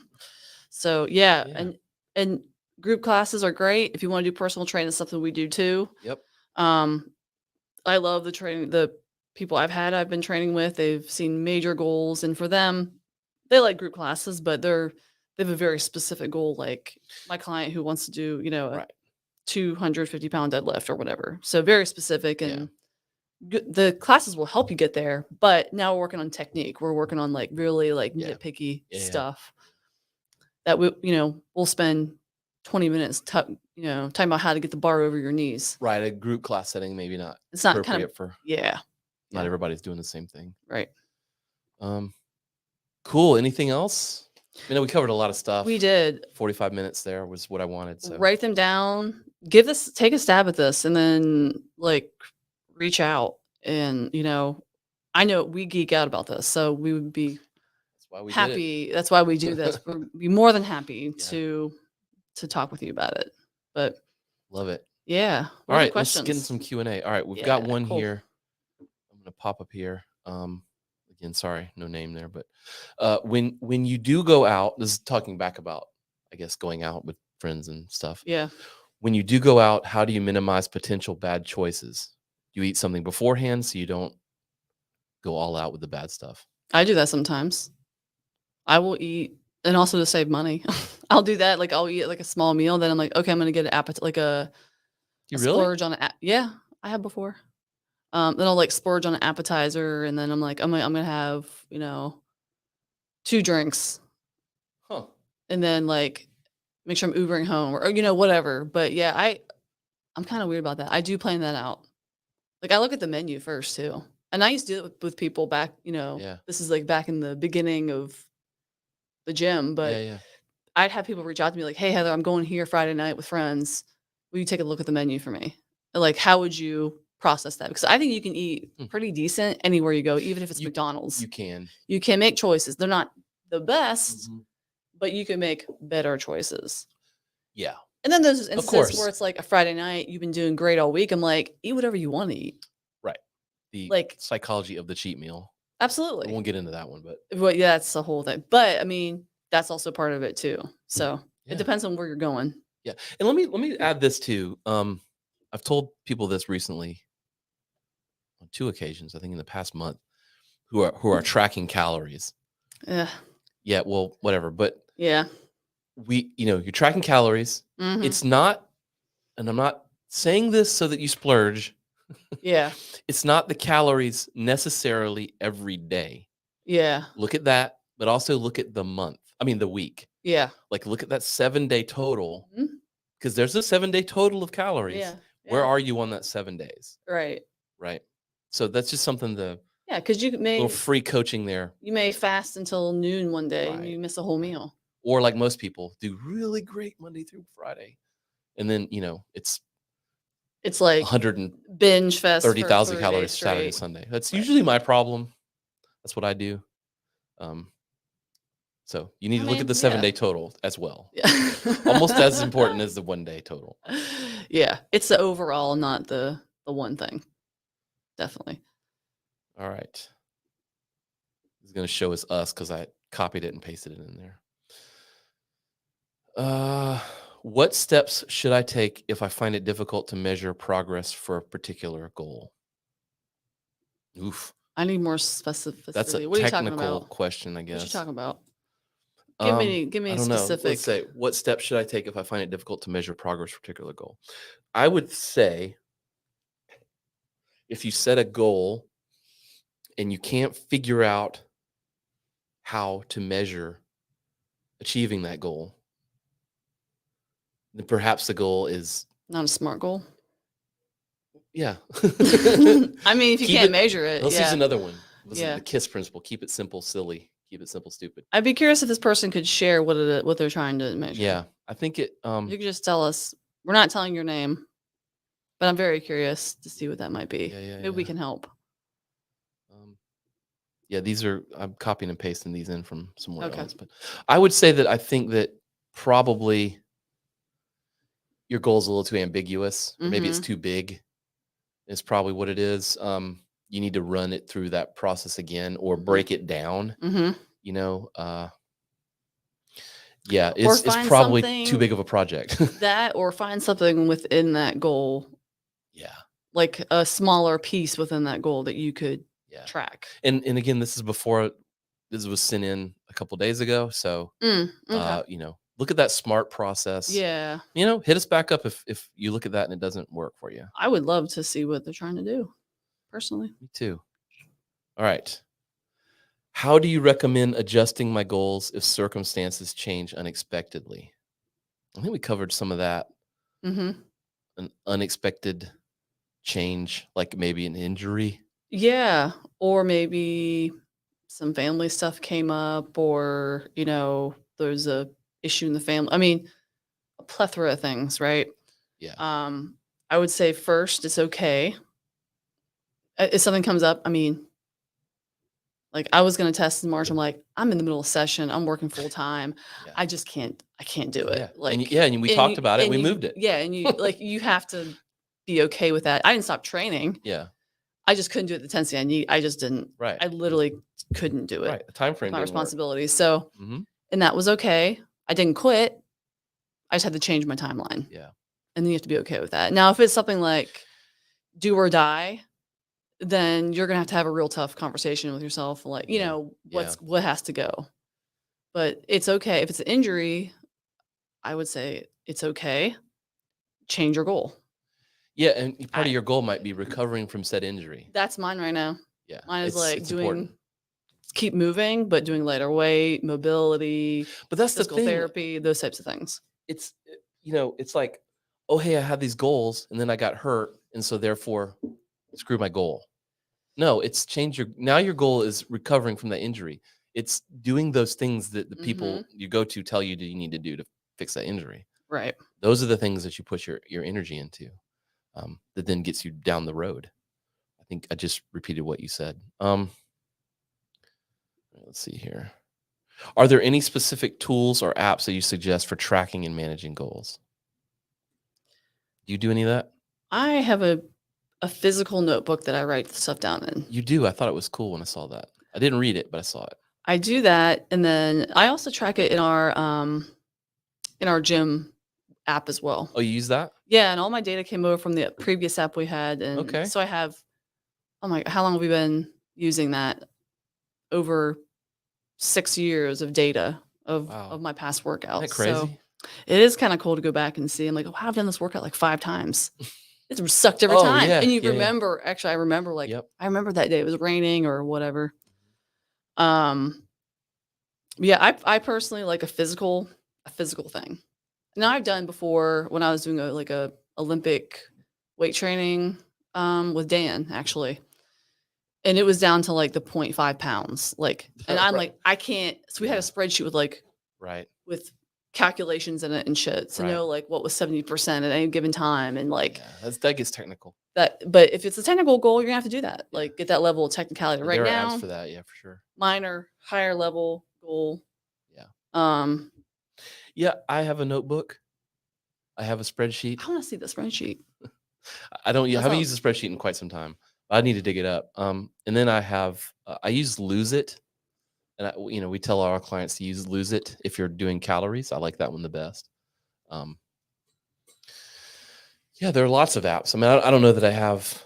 [SPEAKER 1] So yeah,
[SPEAKER 2] Yeah.
[SPEAKER 1] and group classes are great. If you want to do personal training, it's something we do too.
[SPEAKER 2] Yep.
[SPEAKER 1] I love the training. The people I've been training with, they've seen major goals, and for them, they like group classes, but they have a very specific goal. Like my client who wants to do, you know, a
[SPEAKER 2] Right.
[SPEAKER 1] 250-pound deadlift or whatever. So very specific,
[SPEAKER 2] Yeah.
[SPEAKER 1] and the classes will help you get there. But now we're working on technique. We're working on like really like
[SPEAKER 2] Yeah.
[SPEAKER 1] nitpicky
[SPEAKER 2] Yeah.
[SPEAKER 1] stuff that we'll spend 20 minutes, talking about how to get the bar over your knees.
[SPEAKER 2] Right. A group class setting, maybe not.
[SPEAKER 1] It's not
[SPEAKER 2] appropriate
[SPEAKER 1] kind of
[SPEAKER 2] for.
[SPEAKER 1] yeah.
[SPEAKER 2] Not everybody's doing the same thing.
[SPEAKER 1] Right.
[SPEAKER 2] Cool. Anything else? I mean, we covered a lot of stuff.
[SPEAKER 1] We did.
[SPEAKER 2] 45 minutes there was what I wanted. So
[SPEAKER 1] Write them down. Take a stab at this, and then like reach out. And I know we geek out about this, so we would be
[SPEAKER 2] that's why we did
[SPEAKER 1] happy. That's why we do this. We'd be more than happy
[SPEAKER 2] Yeah.
[SPEAKER 1] to talk with you about it. But
[SPEAKER 2] love it.
[SPEAKER 1] yeah.
[SPEAKER 2] All right, let's get in some Q&A. All right, we've got one
[SPEAKER 1] cool.
[SPEAKER 2] here. I'm gonna pop up here. Again, sorry, no name there, but when you do go out, this is talking back about, I guess, going out with friends and stuff.
[SPEAKER 1] Yeah.
[SPEAKER 2] When you do go out, how do you minimize potential bad choices? You eat something beforehand so you don't go all out with the bad stuff.
[SPEAKER 1] I do that sometimes. I will eat, and also to save money. I'll do that. Like I'll eat like a small meal, then I'm like, okay, I'm gonna get an appetite, like a splurge on yeah, I have before. Then I'll like splurge on an appetizer, and then I'm like, I'm gonna have 2 drinks,
[SPEAKER 2] Huh.
[SPEAKER 1] and then like make sure I'm Ubering home or whatever. But yeah, I'm kind of weird about that. I do plan that out. Like I look at the menu first too, and I used to do it with people back.
[SPEAKER 2] Yeah.
[SPEAKER 1] This is like back in the beginning of the gym, but
[SPEAKER 2] Yeah.
[SPEAKER 1] I'd have people reach out to me like, "Hey, Heather, I'm going here Friday night with friends. Will you take a look at the menu for me?" And like, how would you process that? Because I think you can eat pretty decent anywhere you go, even if it's McDonald's.
[SPEAKER 2] You can.
[SPEAKER 1] You can make choices. They're not the best, but you can make better choices.
[SPEAKER 2] Yeah.
[SPEAKER 1] And then there's instances where it's like a Friday night, you've been doing great all week. I'm like, eat whatever you want to eat.
[SPEAKER 2] Right. The
[SPEAKER 1] like
[SPEAKER 2] psychology of the cheat meal.
[SPEAKER 1] Absolutely.
[SPEAKER 2] We won't get into that one, but
[SPEAKER 1] yeah, that's the whole thing. But I mean, that's also part of it too. So it depends on where you're going.
[SPEAKER 2] Yeah. And let me add this too. I've told people this recently on 2 occasions, I think in the past month, who are tracking calories.
[SPEAKER 1] Yeah.
[SPEAKER 2] Yeah, well, whatever. But
[SPEAKER 1] yeah,
[SPEAKER 2] you're tracking calories. It's not, and I'm not saying this so that you splurge.
[SPEAKER 1] Yeah.
[SPEAKER 2] It's not the calories necessarily every day.
[SPEAKER 1] Yeah.
[SPEAKER 2] Look at that, but also look at the week.
[SPEAKER 1] Yeah.
[SPEAKER 2] Like look at that 7-day total, because there's a 7-day total of calories.
[SPEAKER 1] Yeah.
[SPEAKER 2] Where are you on that 7 days?
[SPEAKER 1] Right.
[SPEAKER 2] Right. So that's just something
[SPEAKER 1] because you may
[SPEAKER 2] little free coaching there.
[SPEAKER 1] You may fast until noon one day and you miss a whole meal.
[SPEAKER 2] Or like most people do really great Monday through Friday. And then,
[SPEAKER 1] it's like
[SPEAKER 2] 130,000
[SPEAKER 1] binge fest
[SPEAKER 2] 30,000 calories Saturday, Sunday. That's usually my problem. That's what I do. So you need to look at the 7-day total as well. Yeah. Almost as important as the 1-day total.
[SPEAKER 1] Yeah. It's the overall, not the one thing. Definitely.
[SPEAKER 2] All right. This is going to show us because I copied it and pasted it in there. What steps should I take if I find it difficult to measure progress for a particular goal? Oof.
[SPEAKER 1] I need more specificity.
[SPEAKER 2] That's a
[SPEAKER 1] what are you talking
[SPEAKER 2] technical
[SPEAKER 1] about?
[SPEAKER 2] question, I guess.
[SPEAKER 1] What are you talking about? Give me
[SPEAKER 2] I
[SPEAKER 1] a
[SPEAKER 2] don't know.
[SPEAKER 1] specific.
[SPEAKER 2] Let's say, what steps should I take if I find it difficult to measure progress for a particular goal? I would say if you set a goal and you can't figure out how to measure achieving that goal, then perhaps the goal is,
[SPEAKER 1] Not a SMART goal.
[SPEAKER 2] yeah.
[SPEAKER 1] I mean, if you
[SPEAKER 2] Keep
[SPEAKER 1] can't
[SPEAKER 2] it.
[SPEAKER 1] measure it,
[SPEAKER 2] Let's use
[SPEAKER 1] yeah.
[SPEAKER 2] another one. Was it
[SPEAKER 1] Yeah.
[SPEAKER 2] the KISS principle? Keep it simple, silly. Keep it simple, stupid.
[SPEAKER 1] I'd be curious if this person could share what they're trying to measure.
[SPEAKER 2] Yeah, I think it.
[SPEAKER 1] You could just tell us. We're not telling your name, but I'm very curious to see what that might be.
[SPEAKER 2] Yeah,
[SPEAKER 1] Maybe we can help.
[SPEAKER 2] Yeah, these are. I'm copying and pasting these in from somewhere
[SPEAKER 1] Okay.
[SPEAKER 2] else, but I would say that I think that probably your goal is a little too ambiguous, or maybe it's too big. Is probably what it is. You need to run it through that process again, or break it down. You know, yeah, it's probably too big of a project.
[SPEAKER 1] That, or find something within that goal.
[SPEAKER 2] Yeah,
[SPEAKER 1] like a smaller piece within that goal that you could track.
[SPEAKER 2] And again, this is before this was sent in a couple days ago, so
[SPEAKER 1] Okay.
[SPEAKER 2] you know, look at that SMART process.
[SPEAKER 1] Yeah.
[SPEAKER 2] You know, hit us back up if you look at that and it doesn't work for you.
[SPEAKER 1] I would love to see what they're trying to do, personally.
[SPEAKER 2] Me too. All right. How do you recommend adjusting my goals if circumstances change unexpectedly? I think we covered some of that. An unexpected change, like maybe an injury.
[SPEAKER 1] Yeah. Or maybe some family stuff came up, or, you know, there's a issue in the family. I mean, a plethora of things, right?
[SPEAKER 2] Yeah.
[SPEAKER 1] I would say first, it's okay. If something comes up, I mean, like I was going to test in March. I'm like, I'm in the middle of session. I'm working full time.
[SPEAKER 2] Yeah.
[SPEAKER 1] I can't do it.
[SPEAKER 2] Yeah.
[SPEAKER 1] Like,
[SPEAKER 2] and we talked about it. We moved it.
[SPEAKER 1] Yeah. And you like, you have to be okay with that. I didn't stop training.
[SPEAKER 2] Yeah.
[SPEAKER 1] I just couldn't do it the intensity I just didn't.
[SPEAKER 2] Right.
[SPEAKER 1] I literally couldn't do it.
[SPEAKER 2] Right. The time frame.
[SPEAKER 1] My responsibility. So, and that was okay. I didn't quit. I just had to change my timeline.
[SPEAKER 2] Yeah. And
[SPEAKER 1] then you have to be okay with that. Now, if it's something like do or die, then you're gonna have a real tough conversation with yourself. Like, you know, what has to go. But it's okay. If it's an injury, I would say it's okay. Change your goal.
[SPEAKER 2] Yeah, and part of your goal might be recovering from said injury.
[SPEAKER 1] That's mine right now.
[SPEAKER 2] Yeah.
[SPEAKER 1] Mine is like keep moving, but doing lighter weight, mobility,
[SPEAKER 2] but that's the thing.
[SPEAKER 1] Therapy, those types of things.
[SPEAKER 2] It's, you know, it's like, oh, hey, I had these goals and then I got hurt. And so therefore screw my goal. No, it's now your goal is recovering from that injury. It's doing those things that the people you go to tell you you need to do to fix that injury.
[SPEAKER 1] Right.
[SPEAKER 2] Those are the things that you put your energy into, that then gets you down the road. I think I just repeated what you said. Let's see here. Are there any specific tools or apps that you suggest for tracking and managing goals? Do you do any of that?
[SPEAKER 1] I have a physical notebook that I write stuff down in.
[SPEAKER 2] You do? I thought it was cool when I saw that. I didn't read it, but I saw it.
[SPEAKER 1] I do that, and then I also track it in our gym app as well.
[SPEAKER 2] Oh, you use that?
[SPEAKER 1] Yeah, and all my data came over from the previous app we had, and so I have. Oh my! How long have we been using that? Over 6 years of data of my past workouts.
[SPEAKER 2] Isn't that crazy?
[SPEAKER 1] So it is kind of cool to go back and see. I'm like, oh, I've done this workout like 5 times. It's sucked every time.
[SPEAKER 2] Yeah,
[SPEAKER 1] and you remember, actually, I remember I remember that day it was raining or whatever. Yeah, I personally like a physical thing. Now I've done before when I was doing a Olympic weight training with Dan, actually. And it was down to like the 0.5 pounds. And I'm like, I can't. So we had a spreadsheet with with calculations in it and shit. So know what was 70% at any given time. And
[SPEAKER 2] that gets technical.
[SPEAKER 1] But if it's a technical goal, you're gonna have to do that. Get that level of technicality. Right
[SPEAKER 2] there are
[SPEAKER 1] now,
[SPEAKER 2] apps for that, yeah, for sure.
[SPEAKER 1] Minor, higher level goal.
[SPEAKER 2] Yeah. Yeah, I have a notebook. I have a spreadsheet.
[SPEAKER 1] I want to see the spreadsheet.
[SPEAKER 2] I haven't used the spreadsheet in quite some time. I need to dig it up. And then I have, I use Lose It. And, we tell our clients to use Lose It if you're doing calories. I like that one the best. Yeah, there are lots of apps. I mean, I don't know that I have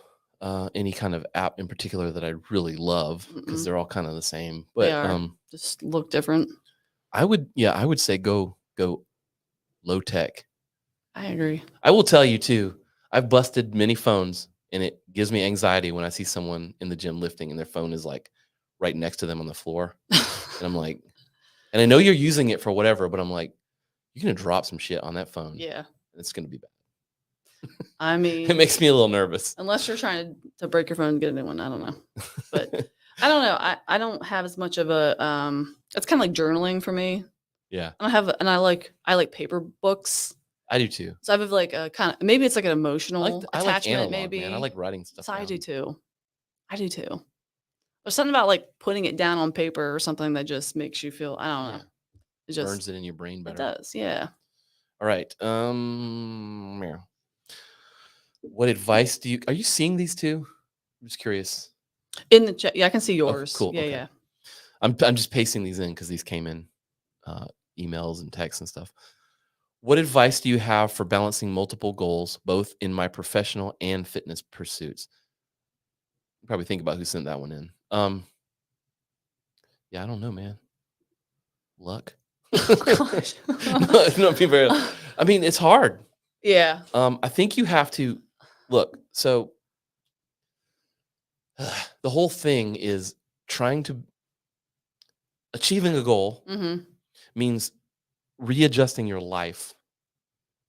[SPEAKER 2] any kind of app in particular that I really love because they're all kind of the same. But
[SPEAKER 1] they are. Just look different.
[SPEAKER 2] I would say go low tech.
[SPEAKER 1] I agree.
[SPEAKER 2] I will tell you too, I've busted many phones and it gives me anxiety when I see someone in the gym lifting and their phone is like right next to them on the floor. And I'm like, and I know you're using it for whatever, but I'm like, you're gonna drop some shit on that phone.
[SPEAKER 1] Yeah.
[SPEAKER 2] And it's gonna be bad.
[SPEAKER 1] I
[SPEAKER 2] It
[SPEAKER 1] mean,
[SPEAKER 2] makes me a little nervous.
[SPEAKER 1] unless you're trying to break your phone and get a new one, I don't know. But I don't know. I don't have as much of a it's kind of like journaling for me.
[SPEAKER 2] Yeah,
[SPEAKER 1] I don't have, and I like paper books.
[SPEAKER 2] I do too.
[SPEAKER 1] So I have like a kind of, maybe it's like an emotional
[SPEAKER 2] I like
[SPEAKER 1] attachment,
[SPEAKER 2] analog, man. I
[SPEAKER 1] maybe.
[SPEAKER 2] like writing stuff
[SPEAKER 1] So I do
[SPEAKER 2] down.
[SPEAKER 1] too. I do too. There's something about like putting it down on paper or something that just makes you feel, I don't
[SPEAKER 2] Yeah,
[SPEAKER 1] know. It just,
[SPEAKER 2] burns it in your brain
[SPEAKER 1] it
[SPEAKER 2] better.
[SPEAKER 1] does. Yeah.
[SPEAKER 2] All right. Meryl, what advice are you seeing these two? I'm just curious.
[SPEAKER 1] In the chat. Yeah. I can see
[SPEAKER 2] Oh,
[SPEAKER 1] yours.
[SPEAKER 2] cool.
[SPEAKER 1] Yeah.
[SPEAKER 2] Okay.
[SPEAKER 1] Yeah.
[SPEAKER 2] I'm just pasting these in because these came in emails and texts and stuff. What advice do you have for balancing multiple goals, both in my professional and fitness pursuits? You probably think about who sent that one in. Yeah, I don't know, man. Luck.
[SPEAKER 1] Oh, gosh.
[SPEAKER 2] No, I mean, it's hard.
[SPEAKER 1] Yeah.
[SPEAKER 2] I think you have to look. So the whole thing is trying to achieving a goal
[SPEAKER 1] Mm-hmm.
[SPEAKER 2] means readjusting your life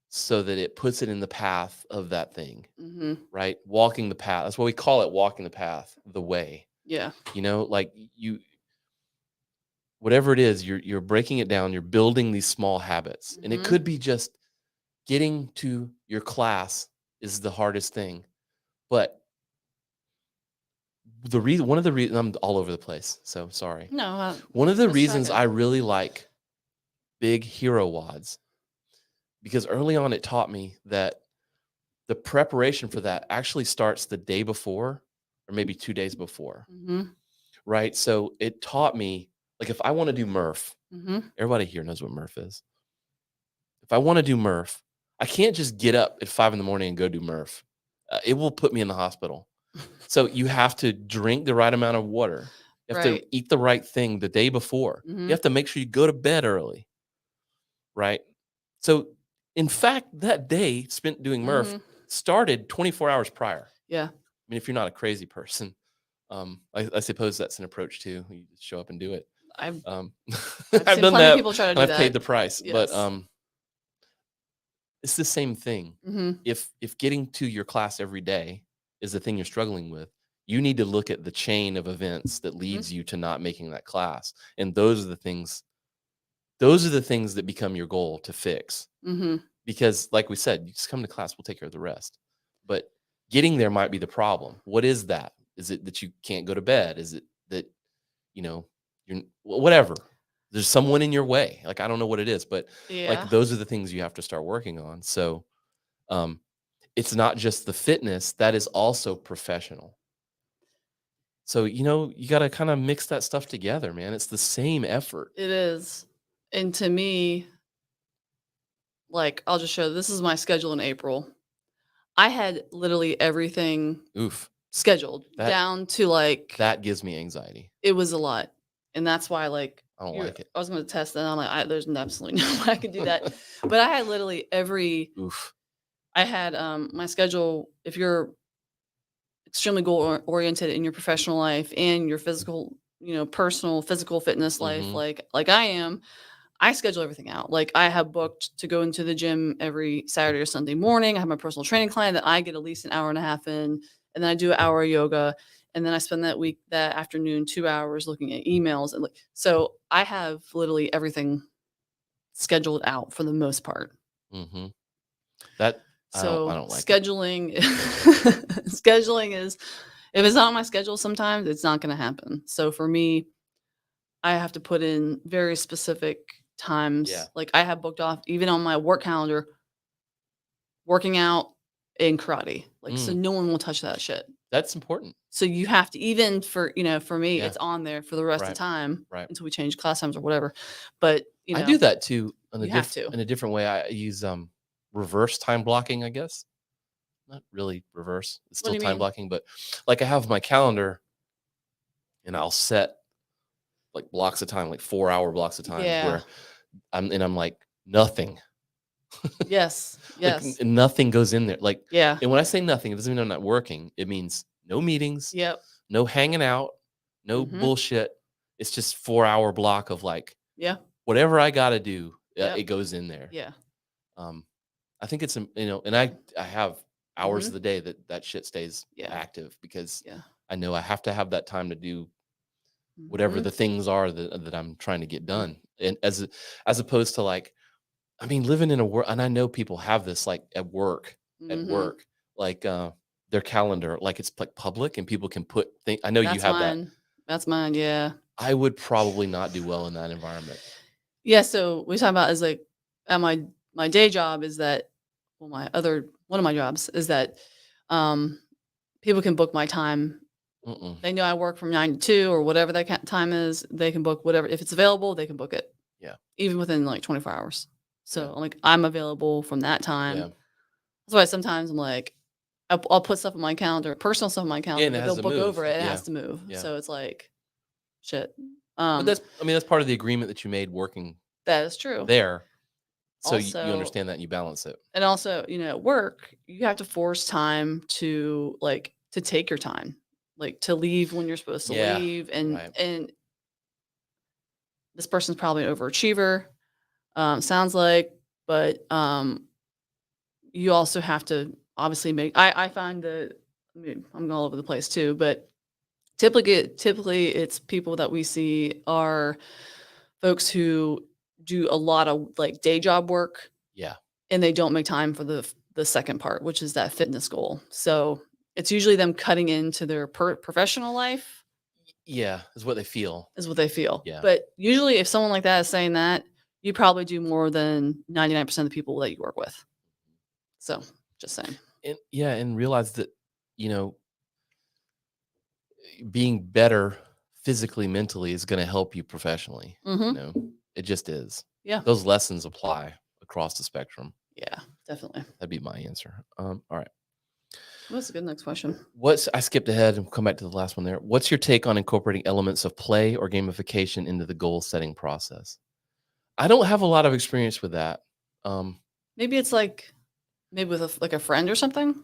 [SPEAKER 2] so that it puts it in the path of that thing,
[SPEAKER 1] Mm-hmm.
[SPEAKER 2] right? Walking the path. That's what we call it, walking the path, the way.
[SPEAKER 1] Yeah.
[SPEAKER 2] You know, like whatever it is, you're breaking it down, you're building these small habits. And it
[SPEAKER 1] Mm-hmm.
[SPEAKER 2] could be just getting to your class is the hardest thing. But one of the reasons I'm all over the place, so sorry.
[SPEAKER 1] No.
[SPEAKER 2] One of the
[SPEAKER 1] Let's track
[SPEAKER 2] reasons
[SPEAKER 1] it.
[SPEAKER 2] I really like big hero wads, because early on it taught me that the preparation for that actually starts the day before or maybe 2 days before,
[SPEAKER 1] Mm-hmm.
[SPEAKER 2] right? So it taught me, like, if I want to do Murph,
[SPEAKER 1] Mm-hmm.
[SPEAKER 2] everybody here knows what Murph is. If I want to do Murph, I can't just get up at 5 in the morning and go do Murph. It will put me in the hospital. So you have to drink the right amount of water. You have
[SPEAKER 1] Right.
[SPEAKER 2] to eat the right thing the day before.
[SPEAKER 1] Mm-hmm.
[SPEAKER 2] You have to make sure you go to bed early, right? So, in fact, that day spent doing Murph
[SPEAKER 1] Mm-hmm.
[SPEAKER 2] started 24 hours prior.
[SPEAKER 1] Yeah.
[SPEAKER 2] I mean, if you're not a crazy person, I suppose that's an approach too. You just show up and do it.
[SPEAKER 1] I've
[SPEAKER 2] I've
[SPEAKER 1] seen
[SPEAKER 2] done
[SPEAKER 1] plenty of
[SPEAKER 2] that.
[SPEAKER 1] people try to
[SPEAKER 2] And
[SPEAKER 1] do
[SPEAKER 2] I've
[SPEAKER 1] that.
[SPEAKER 2] paid the price, but
[SPEAKER 1] Yes.
[SPEAKER 2] it's the same thing.
[SPEAKER 1] Mm-hmm.
[SPEAKER 2] If getting to your class every day is the thing you're struggling with, you need to look at the chain of events that leads you to not making that class. And those are the things that become your goal to fix.
[SPEAKER 1] Mm-hmm.
[SPEAKER 2] Because like we said, you just come to class, we'll take care of the rest. But getting there might be the problem. What is that? Is it that you can't go to bed? Is it that, you're whatever? There's someone in your way. Like, I don't know what it is, but
[SPEAKER 1] Yeah.
[SPEAKER 2] like those are the things you have to start working on. So it's not just the fitness, that is also professional. So, you got to kind of mix that stuff together, man. It's the same effort.
[SPEAKER 1] It is. And to me, like, I'll just show this is my schedule in April. I had literally everything
[SPEAKER 2] Oof.
[SPEAKER 1] scheduled down to like,
[SPEAKER 2] That gives me anxiety.
[SPEAKER 1] it was a lot. And that's why, like,
[SPEAKER 2] I don't like it.
[SPEAKER 1] I was going to test it. And I'm like, there's absolutely no way I could do that. But I had literally
[SPEAKER 2] Oof.
[SPEAKER 1] I had my schedule. If you're extremely goal oriented in your professional life and your physical, personal physical fitness life,
[SPEAKER 2] Mhm.
[SPEAKER 1] like I am, I schedule everything out. Like, I have booked to go into the gym every Saturday or Sunday morning. I have my personal training client that I get at least an hour and a half in, and then I do an hour of yoga, and then I spend that afternoon 2 hours looking at emails, and like, so I have literally everything scheduled out for the most part.
[SPEAKER 2] Mhm. That I
[SPEAKER 1] So
[SPEAKER 2] don't like it.
[SPEAKER 1] scheduling scheduling is, if it's not on my schedule sometimes, it's not gonna happen. So for me, I have to put in very specific times.
[SPEAKER 2] Yeah.
[SPEAKER 1] Like, I have booked off even on my work calendar, working out and karate. Like, so no one will touch that shit.
[SPEAKER 2] That's important.
[SPEAKER 1] So you have to, even for me,
[SPEAKER 2] Yeah.
[SPEAKER 1] it's on there for the rest of the time
[SPEAKER 2] Right.
[SPEAKER 1] until we change class times or whatever. But
[SPEAKER 2] I do that too in
[SPEAKER 1] you have to.
[SPEAKER 2] a different way. I use reverse time blocking, I guess. Not really reverse. It's
[SPEAKER 1] What do
[SPEAKER 2] still
[SPEAKER 1] you
[SPEAKER 2] time
[SPEAKER 1] mean?
[SPEAKER 2] blocking, but like I have my calendar and I'll set like blocks of time, like 4-hour blocks of time
[SPEAKER 1] Yeah.
[SPEAKER 2] where I'm like, nothing.
[SPEAKER 1] Yes.
[SPEAKER 2] Like
[SPEAKER 1] Yes.
[SPEAKER 2] nothing goes in there. Like,
[SPEAKER 1] Yeah.
[SPEAKER 2] and when I say nothing, it doesn't mean I'm not working. It means no meetings,
[SPEAKER 1] Yep.
[SPEAKER 2] no hanging out, no
[SPEAKER 1] Mhm.
[SPEAKER 2] bullshit. It's just 4-hour block of like
[SPEAKER 1] Yeah.
[SPEAKER 2] whatever I got to do,
[SPEAKER 1] Yep.
[SPEAKER 2] it goes in there.
[SPEAKER 1] Yeah.
[SPEAKER 2] Um, I think it's, and
[SPEAKER 1] Yeah.
[SPEAKER 2] I have hours of
[SPEAKER 1] Mhm.
[SPEAKER 2] the day that shit stays
[SPEAKER 1] Yeah.
[SPEAKER 2] active because
[SPEAKER 1] Yeah.
[SPEAKER 2] I know I have to have that time to do whatever
[SPEAKER 1] Mhm.
[SPEAKER 2] the things are that I'm trying to get
[SPEAKER 1] Yeah.
[SPEAKER 2] done. And as opposed to like, I mean, living in a world, and I know people have this like at
[SPEAKER 1] Mhm.
[SPEAKER 2] work, like their calendar, like it's like public and people can put things. I know you
[SPEAKER 1] That's
[SPEAKER 2] have that.
[SPEAKER 1] mine. That's mine. Yeah.
[SPEAKER 2] I would probably not do well in that environment.
[SPEAKER 1] Yeah. So we talk about is like at my day job is that well one of my jobs is that um people can book my time.
[SPEAKER 2] Mm-mm.
[SPEAKER 1] They know I work from 9 to 2 or whatever that time is. They can book whatever if it's available. They can book it
[SPEAKER 2] Yeah.
[SPEAKER 1] even within like 24 hours.
[SPEAKER 2] Yeah.
[SPEAKER 1] So like I'm available from that time.
[SPEAKER 2] Yeah.
[SPEAKER 1] That's why sometimes I'm like I'll put stuff on my calendar, personal stuff on my
[SPEAKER 2] Yeah.
[SPEAKER 1] calendar,
[SPEAKER 2] And it
[SPEAKER 1] but
[SPEAKER 2] has
[SPEAKER 1] they'll
[SPEAKER 2] to
[SPEAKER 1] book
[SPEAKER 2] move.
[SPEAKER 1] over it and it
[SPEAKER 2] Yeah.
[SPEAKER 1] has to move.
[SPEAKER 2] Yeah.
[SPEAKER 1] So it's like shit.
[SPEAKER 2] But that's part of the agreement that you made working
[SPEAKER 1] That is true.
[SPEAKER 2] there. So you
[SPEAKER 1] Also,
[SPEAKER 2] understand that and you balance it.
[SPEAKER 1] and also, at work, you have to force time to to take your time, like to leave when you're supposed to
[SPEAKER 2] Yeah.
[SPEAKER 1] leave.
[SPEAKER 2] Right.
[SPEAKER 1] And this person's probably an overachiever, sounds like, but you also have to obviously I find that I mean, I'm all over the place too, but typically it's people that we see are folks who do a lot of like day job work
[SPEAKER 2] Yeah.
[SPEAKER 1] and they don't make time for the second part, which is that fitness goal. So it's usually them cutting into their professional life
[SPEAKER 2] Yeah. Is what they feel.
[SPEAKER 1] is what they feel.
[SPEAKER 2] Yeah.
[SPEAKER 1] But usually, if someone like that is saying that, you probably do more than 99% of the people that you work with. So just saying.
[SPEAKER 2] And yeah. And realize that, you know, being better physically, mentally is going to help you professionally. You
[SPEAKER 1] Mm-hmm.
[SPEAKER 2] know, it just is.
[SPEAKER 1] Yeah.
[SPEAKER 2] Those lessons apply across the spectrum.
[SPEAKER 1] Yeah. Definitely.
[SPEAKER 2] That'd be my answer. All right.
[SPEAKER 1] What's a good next question?
[SPEAKER 2] I skipped ahead and come back to the last one there. What's your take on incorporating elements of play or gamification into the goal setting process? I don't have a lot of experience with that.
[SPEAKER 1] Maybe it's like maybe with like a friend or something.